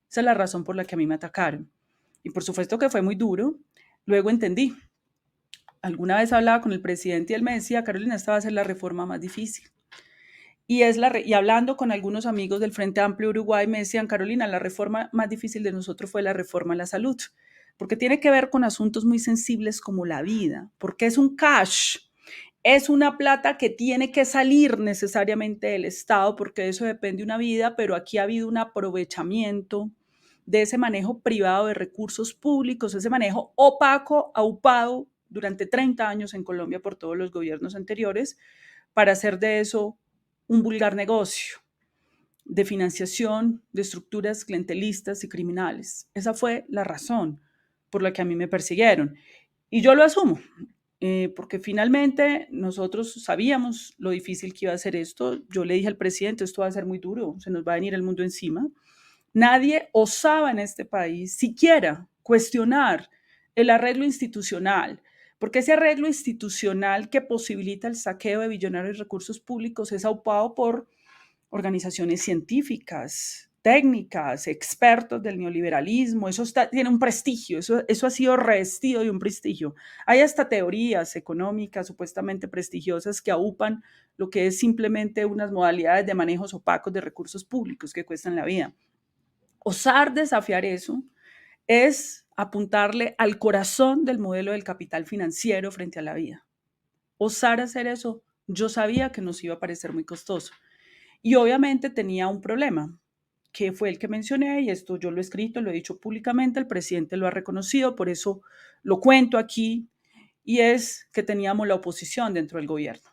Esa es la razón por la que a mí me atacaron. Y por supuesto que fue muy duro. Luego entendí. Alguna vez hablaba con el presidente y él me decía, Carolina, esta va a ser la reforma más difícil. Y hablando con algunos amigos del Frente Amplio Uruguay, me decían, Carolina, la reforma más difícil de nosotros fue la reforma a la salud, porque tiene que ver con asuntos muy sensibles como la vida, porque es un cash. Es una plata que tiene que salir necesariamente del Estado porque de eso depende una vida, pero aquí ha habido un aprovechamiento de ese manejo privado de recursos públicos, ese manejo opaco, aupado durante 30 años en Colombia por todos los gobiernos anteriores para hacer de eso un vulgar negocio de financiación de estructuras clientelistas y criminales. Esa fue la razón por la que a mí me persiguieron. Y yo lo asumo. Porque finalmente nosotros sabíamos lo difícil que iba a ser esto. Yo le dije al presidente, esto va a ser muy duro, se nos va a venir el mundo encima. Nadie osaba en este país siquiera cuestionar el arreglo institucional, porque ese arreglo institucional que posibilita el saqueo de billonarios recursos públicos es aupado por organizaciones científicas, técnicas, expertos del neoliberalismo, eso tiene un prestigio, eso ha sido revestido de un prestigio. Hay hasta teorías económicas supuestamente prestigiosas que aupan lo que es simplemente unas modalidades de manejos opacos de recursos públicos que cuestan la vida. Osar desafiar eso es apuntarle al corazón del modelo del capital financiero frente a la vida. Osar hacer eso, yo sabía que nos iba a parecer muy costoso. Y obviamente tenía un problema, que fue el que mencioné, y esto yo lo he escrito, lo he dicho públicamente, el presidente lo ha reconocido, por eso lo cuento aquí, y es que teníamos la oposición dentro del gobierno.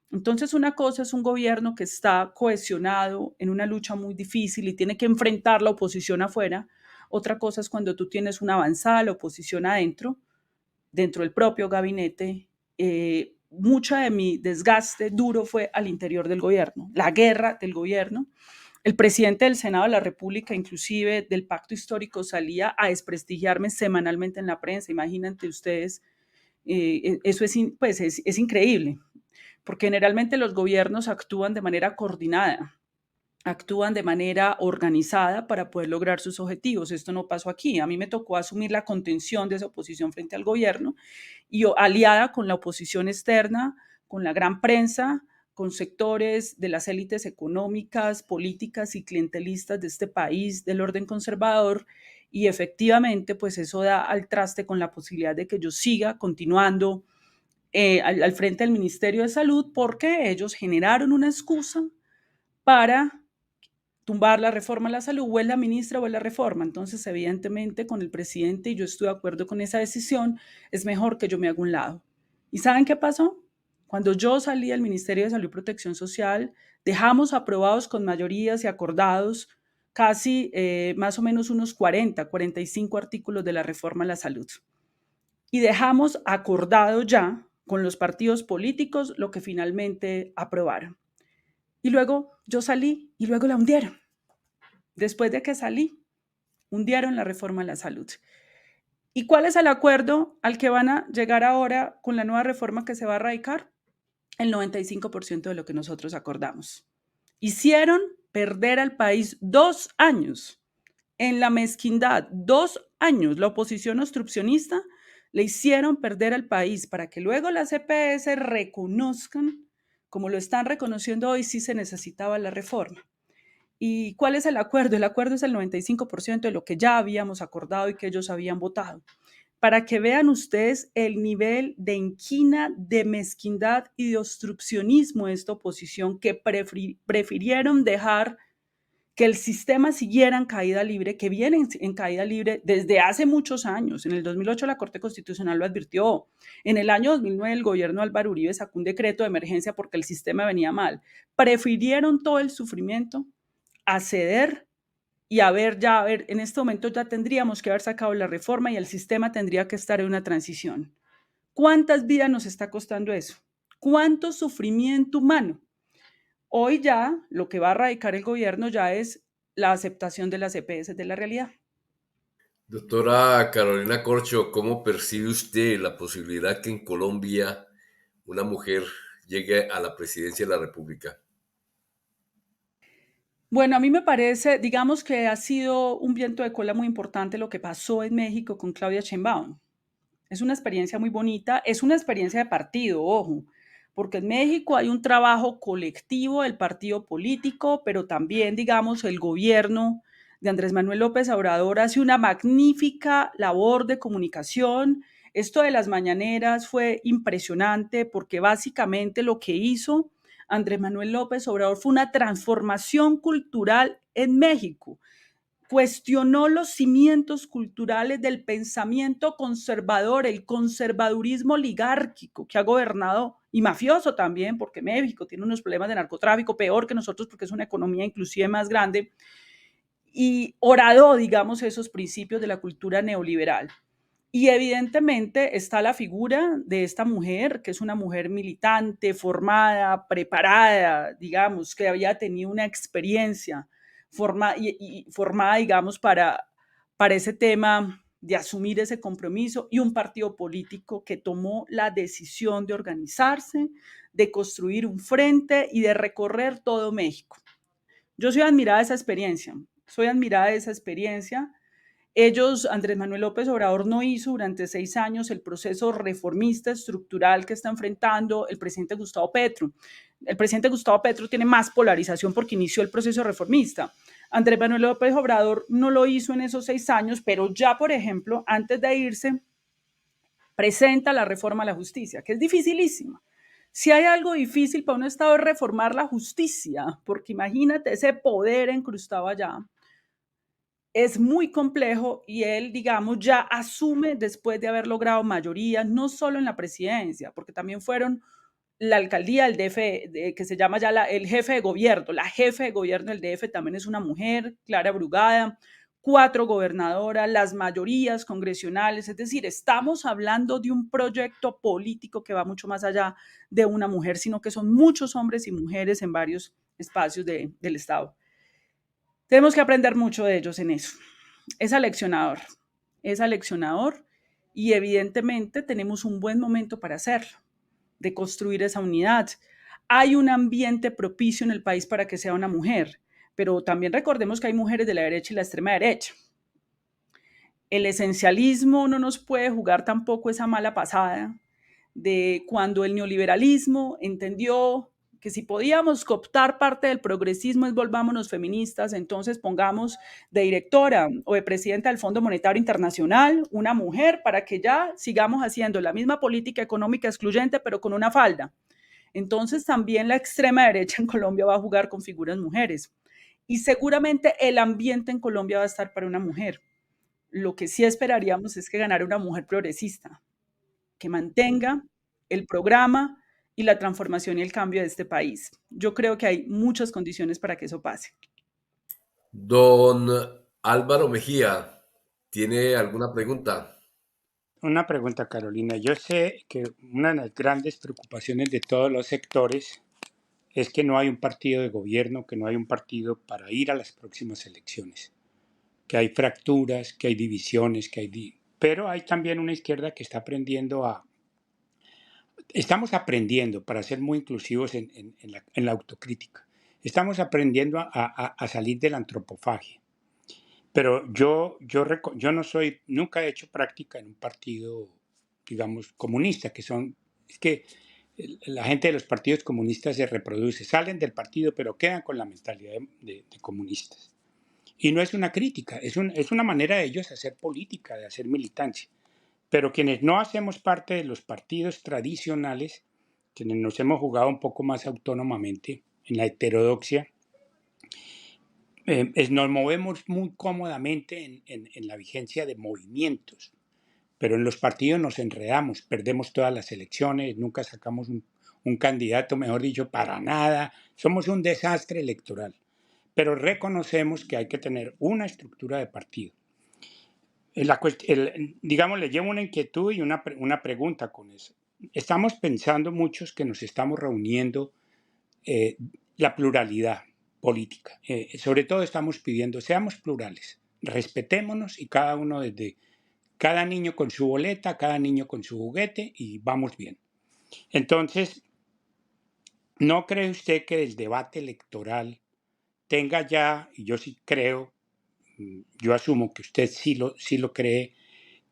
Entonces, una cosa es un gobierno que está cohesionado en una lucha muy difícil y tiene que enfrentar la oposición afuera. Otra cosa es cuando tú tienes una avanzada la oposición adentro, dentro del propio gabinete. Mucha de mi desgaste duro fue al interior del gobierno, la guerra del gobierno. El presidente del Senado de la República, inclusive del Pacto Histórico, salía a desprestigiarme semanalmente en la prensa. Imagínate ustedes, eso es increíble, porque generalmente los gobiernos actúan de manera coordinada. actúan de manera organizada para poder lograr sus objetivos. Esto no pasó aquí. A mí me tocó asumir la contención de esa oposición frente al gobierno y aliada con la oposición externa, con la gran prensa, con sectores de las élites económicas, políticas y clientelistas de este país, del orden conservador, y efectivamente, pues eso da al traste con la posibilidad de que yo siga continuando al frente del Ministerio de Salud, porque ellos generaron una excusa para tumbar la reforma a la salud, o es la ministra o es la reforma. Entonces, evidentemente, con el presidente, y yo estoy de acuerdo con esa decisión, es mejor que yo me haga un lado. ¿Y saben qué pasó? Cuando yo salí del Ministerio de Salud y Protección Social, dejamos aprobados con mayorías y acordados casi más o menos unos 45 artículos de la reforma a la salud. Y dejamos acordado ya con los partidos políticos lo que finalmente aprobaron. Y luego yo salí y luego la hundieron. Después de que salí, hundieron la reforma a la salud. ¿Y cuál es el acuerdo al que van a llegar ahora con la nueva reforma que se va a radicar? El 95% de lo que nosotros acordamos. Hicieron perder al país 2 años en la mezquindad, 2 años. La oposición obstruccionista le hicieron perder al país para que luego las EPS reconozcan, como lo están reconociendo hoy, si se necesitaba la reforma. ¿Y cuál es el acuerdo? El acuerdo es el 95% de lo que ya habíamos acordado y que ellos habían votado. Para que vean ustedes el nivel de inquina, de mezquindad y de obstruccionismo de esta oposición, que prefirieron dejar que el sistema siguiera en caída libre, que viene en caída libre desde hace muchos años. En el 2008 la Corte Constitucional lo advirtió. En el año 2009 el gobierno de Álvaro Uribe sacó un decreto de emergencia porque el sistema venía mal. Prefirieron todo el sufrimiento a ceder y en este momento ya tendríamos que haber sacado la reforma y el sistema tendría que estar en una transición. ¿Cuántas vidas nos está costando eso? ¿Cuánto sufrimiento humano? Hoy ya lo que va a radicar el gobierno ya es la aceptación de las EPS de la realidad. Doctora Carolina Corcho, ¿cómo percibe usted la posibilidad que en Colombia una mujer llegue a la presidencia de la República? Bueno, a mí me parece, digamos que ha sido un viento de cola muy importante lo que pasó en México con Claudia Sheinbaum. Es una experiencia muy bonita, es una experiencia de partido, ojo, porque en México hay un trabajo colectivo del partido político, pero también, digamos, el gobierno de Andrés Manuel López Obrador hace una magnífica labor de comunicación. Esto de las mañaneras fue impresionante porque básicamente lo que hizo Andrés Manuel López Obrador fue una transformación cultural en México. Cuestionó los cimientos culturales del pensamiento conservador, el conservadurismo oligárquico que ha gobernado, y mafioso también, porque México tiene unos problemas de narcotráfico peor que nosotros porque es una economía inclusive más grande, y horadó, digamos, esos principios de la cultura neoliberal. Y evidentemente está la figura de esta mujer, que es una mujer militante, formada, preparada, digamos, que había tenido una experiencia formada, digamos, para ese tema de asumir ese compromiso, y un partido político que tomó la decisión de organizarse, de construir un frente y de recorrer todo México. Yo soy admirada de esa experiencia, Andrés Manuel López Obrador no hizo durante 6 años el proceso reformista estructural que está enfrentando el presidente Gustavo Petro. El presidente Gustavo Petro tiene más polarización porque inició el proceso reformista. Andrés Manuel López Obrador no lo hizo en esos 6 años, pero ya, por ejemplo, antes de irse, presenta la reforma a la justicia, que es dificilísima. Si hay algo difícil para un Estado es reformar la justicia, porque imagínate ese poder encrustado allá. Es muy complejo y él, digamos, ya asume después de haber logrado mayoría, no solo en la presidencia, porque también fueron la alcaldía del DF, que se llama ya el jefe de gobierno. La jefe de gobierno del DF también es una mujer, Clara Brugada, 4 gobernadoras, las mayorías congresionales. Es decir, estamos hablando de un proyecto político que va mucho más allá de una mujer, sino que son muchos hombres y mujeres en varios espacios del Estado. Tenemos que aprender mucho de ellos en eso. Es aleccionador y evidentemente tenemos un buen momento para hacerlo, de construir esa unidad. Hay un ambiente propicio en el país para que sea una mujer. pero también recordemos que hay mujeres de la derecha y la extrema derecha. El esencialismo no nos puede jugar tampoco esa mala pasada de cuando el neoliberalismo entendió que si podíamos cooptar parte del progresismo es volvámonos feministas, entonces pongamos de directora o de presidenta del Fondo Monetario Internacional una mujer para que ya sigamos haciendo la misma política económica excluyente pero con una falda. Entonces también la extrema derecha en Colombia va a jugar con figuras mujeres y seguramente el ambiente en Colombia va a estar para una mujer. Lo que sí esperaríamos es que ganara una mujer progresista, que mantenga el programa y la transformación y el cambio de este país. Yo creo que hay muchas condiciones para que eso pase. Don Álvaro Mejía, ¿tiene alguna pregunta? Una pregunta, Carolina. Yo sé que una de las grandes preocupaciones de todos los sectores es que no hay un partido de gobierno, que no hay un partido para ir a las próximas elecciones, que hay fracturas, que hay divisiones, pero hay también una izquierda que está aprendiendo estamos aprendiendo, para ser muy inclusivos en la autocrítica, estamos aprendiendo a salir de la antropofagia. Pero yo no soy, nunca he hecho práctica en un partido, digamos, comunista, es que la gente de los partidos comunistas se reproduce, salen del partido, pero quedan con la mentalidad de comunistas. Y no es una crítica, es una manera de ellos hacer política, de hacer militancia. Pero quienes no hacemos parte de los partidos tradicionales, quienes nos hemos jugado un poco más autónomamente en la heterodoxia, nos movemos muy cómodamente en la vigencia de movimientos, pero en los partidos nos enredamos, perdemos todas las elecciones, nunca sacamos un candidato, mejor dicho, para nada, somos un desastre electoral, pero reconocemos que hay que tener una estructura de partido. Digamos, le llevo una inquietud y una pregunta con eso. Estamos pensando muchos que nos estamos reuniendo la pluralidad política. Sobre todo estamos pidiendo, seamos plurales, respetémonos y cada uno desde cada niño con su boleta, cada niño con su juguete y vamos bien. Entonces, ¿no cree usted que el debate electoral tenga ya, y yo sí creo, yo asumo que usted sí lo cree,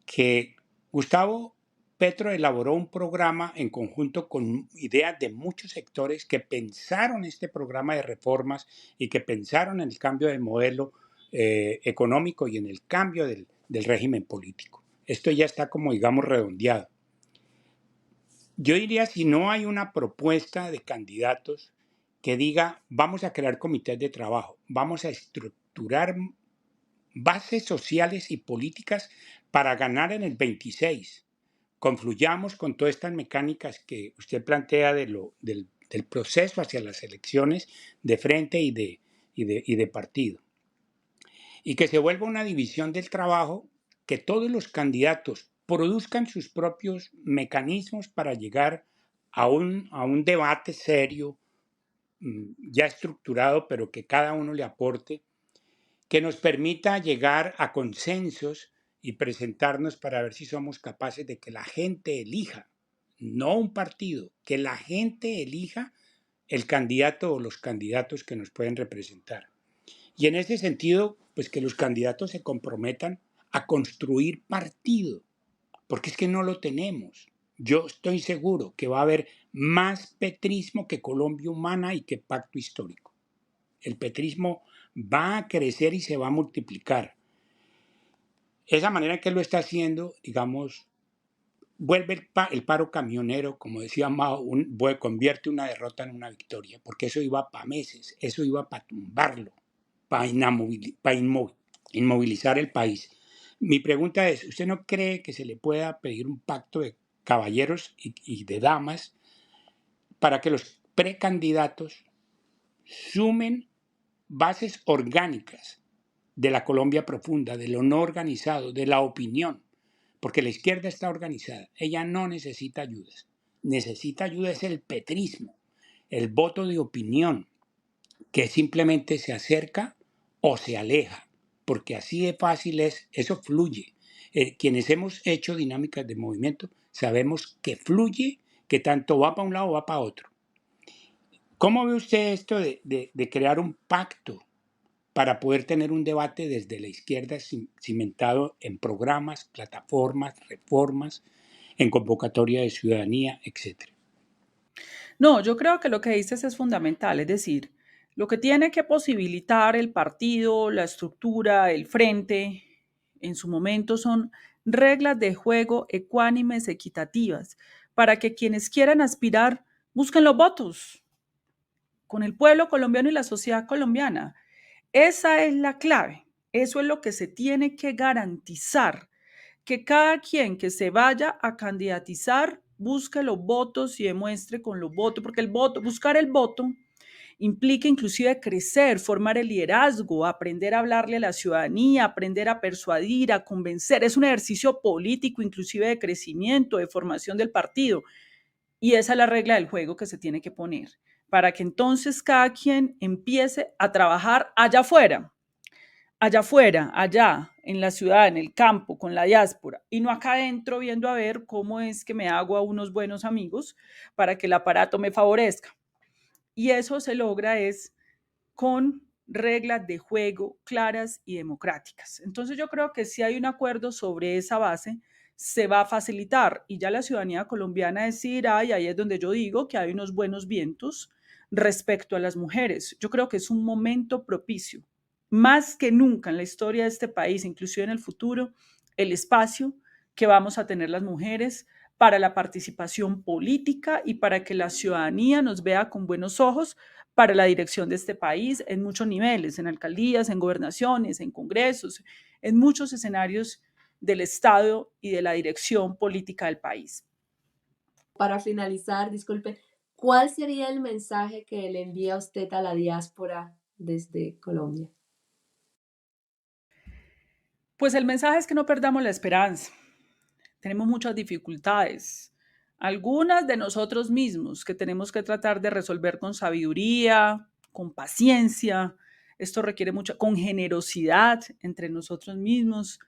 que Gustavo Petro elaboró un programa en conjunto con ideas de muchos sectores que pensaron este programa de reformas y que pensaron en el cambio de modelo económico y en el cambio del régimen político? Esto ya está como, digamos, redondeado. Yo diría, si no hay una propuesta de candidatos que diga, vamos a crear comités de trabajo, vamos a estructurar bases sociales y políticas para ganar en el 26. Confluyamos con todas estas mecánicas que usted plantea del proceso hacia las elecciones de frente y de partido. Y que se vuelva una división del trabajo, que todos los candidatos produzcan sus propios mecanismos para llegar a un debate serio, ya estructurado, pero que cada uno le aporte, que nos permita llegar a consensos y presentarnos para ver si somos capaces de que la gente elija, no un partido, que la gente elija el candidato o los candidatos que nos pueden representar. Y en ese sentido, pues que los candidatos se comprometan a construir partido, porque es que no lo tenemos. Yo estoy seguro que va a haber más petrismo que Colombia Humana y que Pacto Histórico. El petrismo va a crecer y se va a multiplicar. Esa manera en que lo está haciendo, digamos, vuelve el paro camionero, como decía Mao, convierte una derrota en una victoria, porque eso iba para meses, eso iba para tumbarlo, para inmovilizar el país. Mi pregunta es, ¿usted no cree que se le pueda pedir un pacto de caballeros y de damas para que los precandidatos sumen bases orgánicas de la Colombia profunda, de lo no organizado, de la opinión? Porque la izquierda está organizada, ella no necesita ayudas. Necesita ayuda es el petrismo, el voto de opinión, que simplemente se acerca o se aleja, porque así de fácil eso fluye. Quienes hemos hecho dinámicas de movimiento sabemos que fluye, que tanto va para un lado o va para otro. ¿Cómo ve usted esto de crear un pacto para poder tener un debate desde la izquierda cimentado en programas, plataformas, reformas, en convocatoria de ciudadanía, etc. No, yo creo que lo que dices es fundamental, es decir, lo que tiene que posibilitar el partido, la estructura, el frente, en su momento son reglas de juego ecuánimes, equitativas, para que quienes quieran aspirar busquen los votos con el pueblo colombiano y la sociedad colombiana. Esa es la clave, eso es lo que se tiene que garantizar, que cada quien que se vaya a candidatizar busque los votos y demuestre con los votos, porque buscar el voto implica inclusive crecer, formar el liderazgo, aprender a hablarle a la ciudadanía, aprender a persuadir, a convencer. Es un ejercicio político, inclusive de crecimiento, de formación del partido. Y esa es la regla del juego que se tiene que poner, para que entonces cada quien empiece a trabajar allá afuera, allá, en la ciudad, en el campo, con la diáspora, y no acá adentro viendo a ver cómo es que me hago a unos buenos amigos para que el aparato me favorezca. Y eso se logra es con reglas de juego claras y democráticas. Entonces yo creo que si hay un acuerdo sobre esa base, se va a facilitar y ya la ciudadanía colombiana decidirá, y ahí es donde yo digo que hay unos buenos vientos respecto a las mujeres. Yo creo que es un momento propicio, más que nunca en la historia de este país, inclusive en el futuro, el espacio que vamos a tener las mujeres para la participación política y para que la ciudadanía nos vea con buenos ojos para la dirección de este país en muchos niveles, en alcaldías, en gobernaciones, en congresos, en muchos escenarios del Estado y de la dirección política del país. Para finalizar, disculpe, ¿cuál sería el mensaje que le envía usted a la diáspora desde Colombia? Pues el mensaje es que no perdamos la esperanza. Tenemos muchas dificultades, algunas de nosotros mismos que tenemos que tratar de resolver con sabiduría, con paciencia. Esto requiere mucha, con generosidad entre nosotros mismos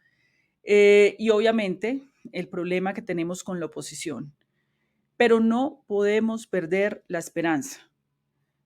y obviamente el problema que tenemos con la oposición. Pero no podemos perder la esperanza.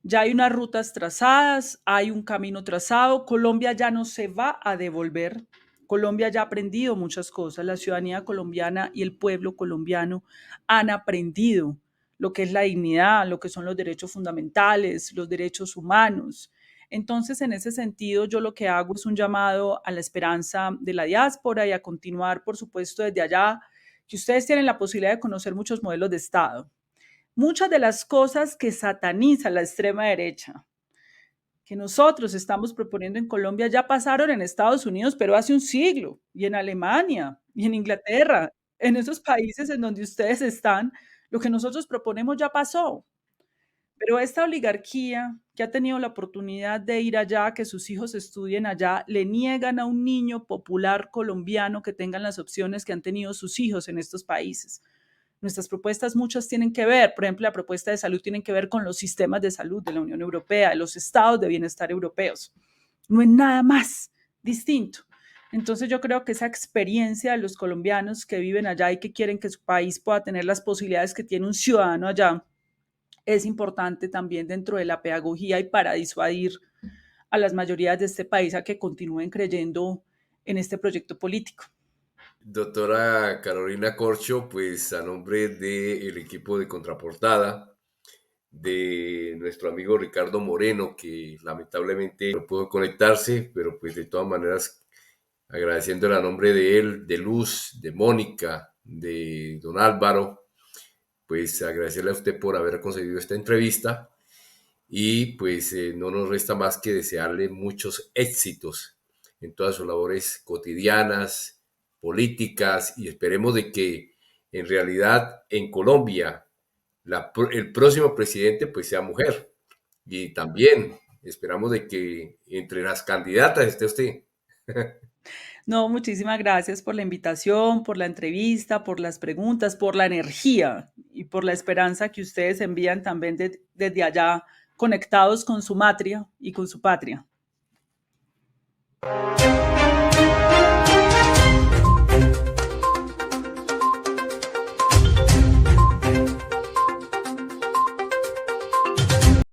Ya hay unas rutas trazadas, hay un camino trazado. Colombia ya no se va a devolver. Colombia ya ha aprendido muchas cosas. La ciudadanía colombiana y el pueblo colombiano han aprendido lo que es la dignidad, lo que son los derechos fundamentales, los derechos humanos. Entonces, en ese sentido, yo lo que hago es un llamado a la esperanza de la diáspora y a continuar, por supuesto, desde allá, que ustedes tienen la posibilidad de conocer muchos modelos de Estado. Muchas de las cosas que sataniza la extrema derecha, que nosotros estamos proponiendo en Colombia, ya pasaron en Estados Unidos, pero hace un siglo, y en Alemania, y en Inglaterra, en esos países en donde ustedes están, lo que nosotros proponemos ya pasó. Pero esta oligarquía que ha tenido la oportunidad de ir allá, que sus hijos estudien allá, le niegan a un niño popular colombiano que tengan las opciones que han tenido sus hijos en estos países. Nuestras propuestas muchas tienen que ver, por ejemplo, la propuesta de salud tiene que ver con los sistemas de salud de la Unión Europea, de los estados de bienestar europeos. No es nada más distinto. Entonces yo creo que esa experiencia de los colombianos que viven allá y que quieren que su país pueda tener las posibilidades que tiene un ciudadano allá, es importante también dentro de la pedagogía y para disuadir a las mayorías de este país a que continúen creyendo en este proyecto político. Doctora Carolina Corcho, pues a nombre del equipo de Contraportada, de nuestro amigo Ricardo Moreno, que lamentablemente no pudo conectarse, pero pues de todas maneras agradeciéndole a nombre de él, de Luz, de Mónica, de don Álvaro, pues agradecerle a usted por haber conseguido esta entrevista y pues no nos resta más que desearle muchos éxitos en todas sus labores cotidianas, políticas, y esperemos de que en realidad en Colombia el próximo presidente pues sea mujer, y también esperamos de que entre las candidatas esté usted. No, muchísimas gracias por la invitación, por la entrevista, por las preguntas, por la energía y por la esperanza que ustedes envían también desde allá, conectados con su matria y con su patria.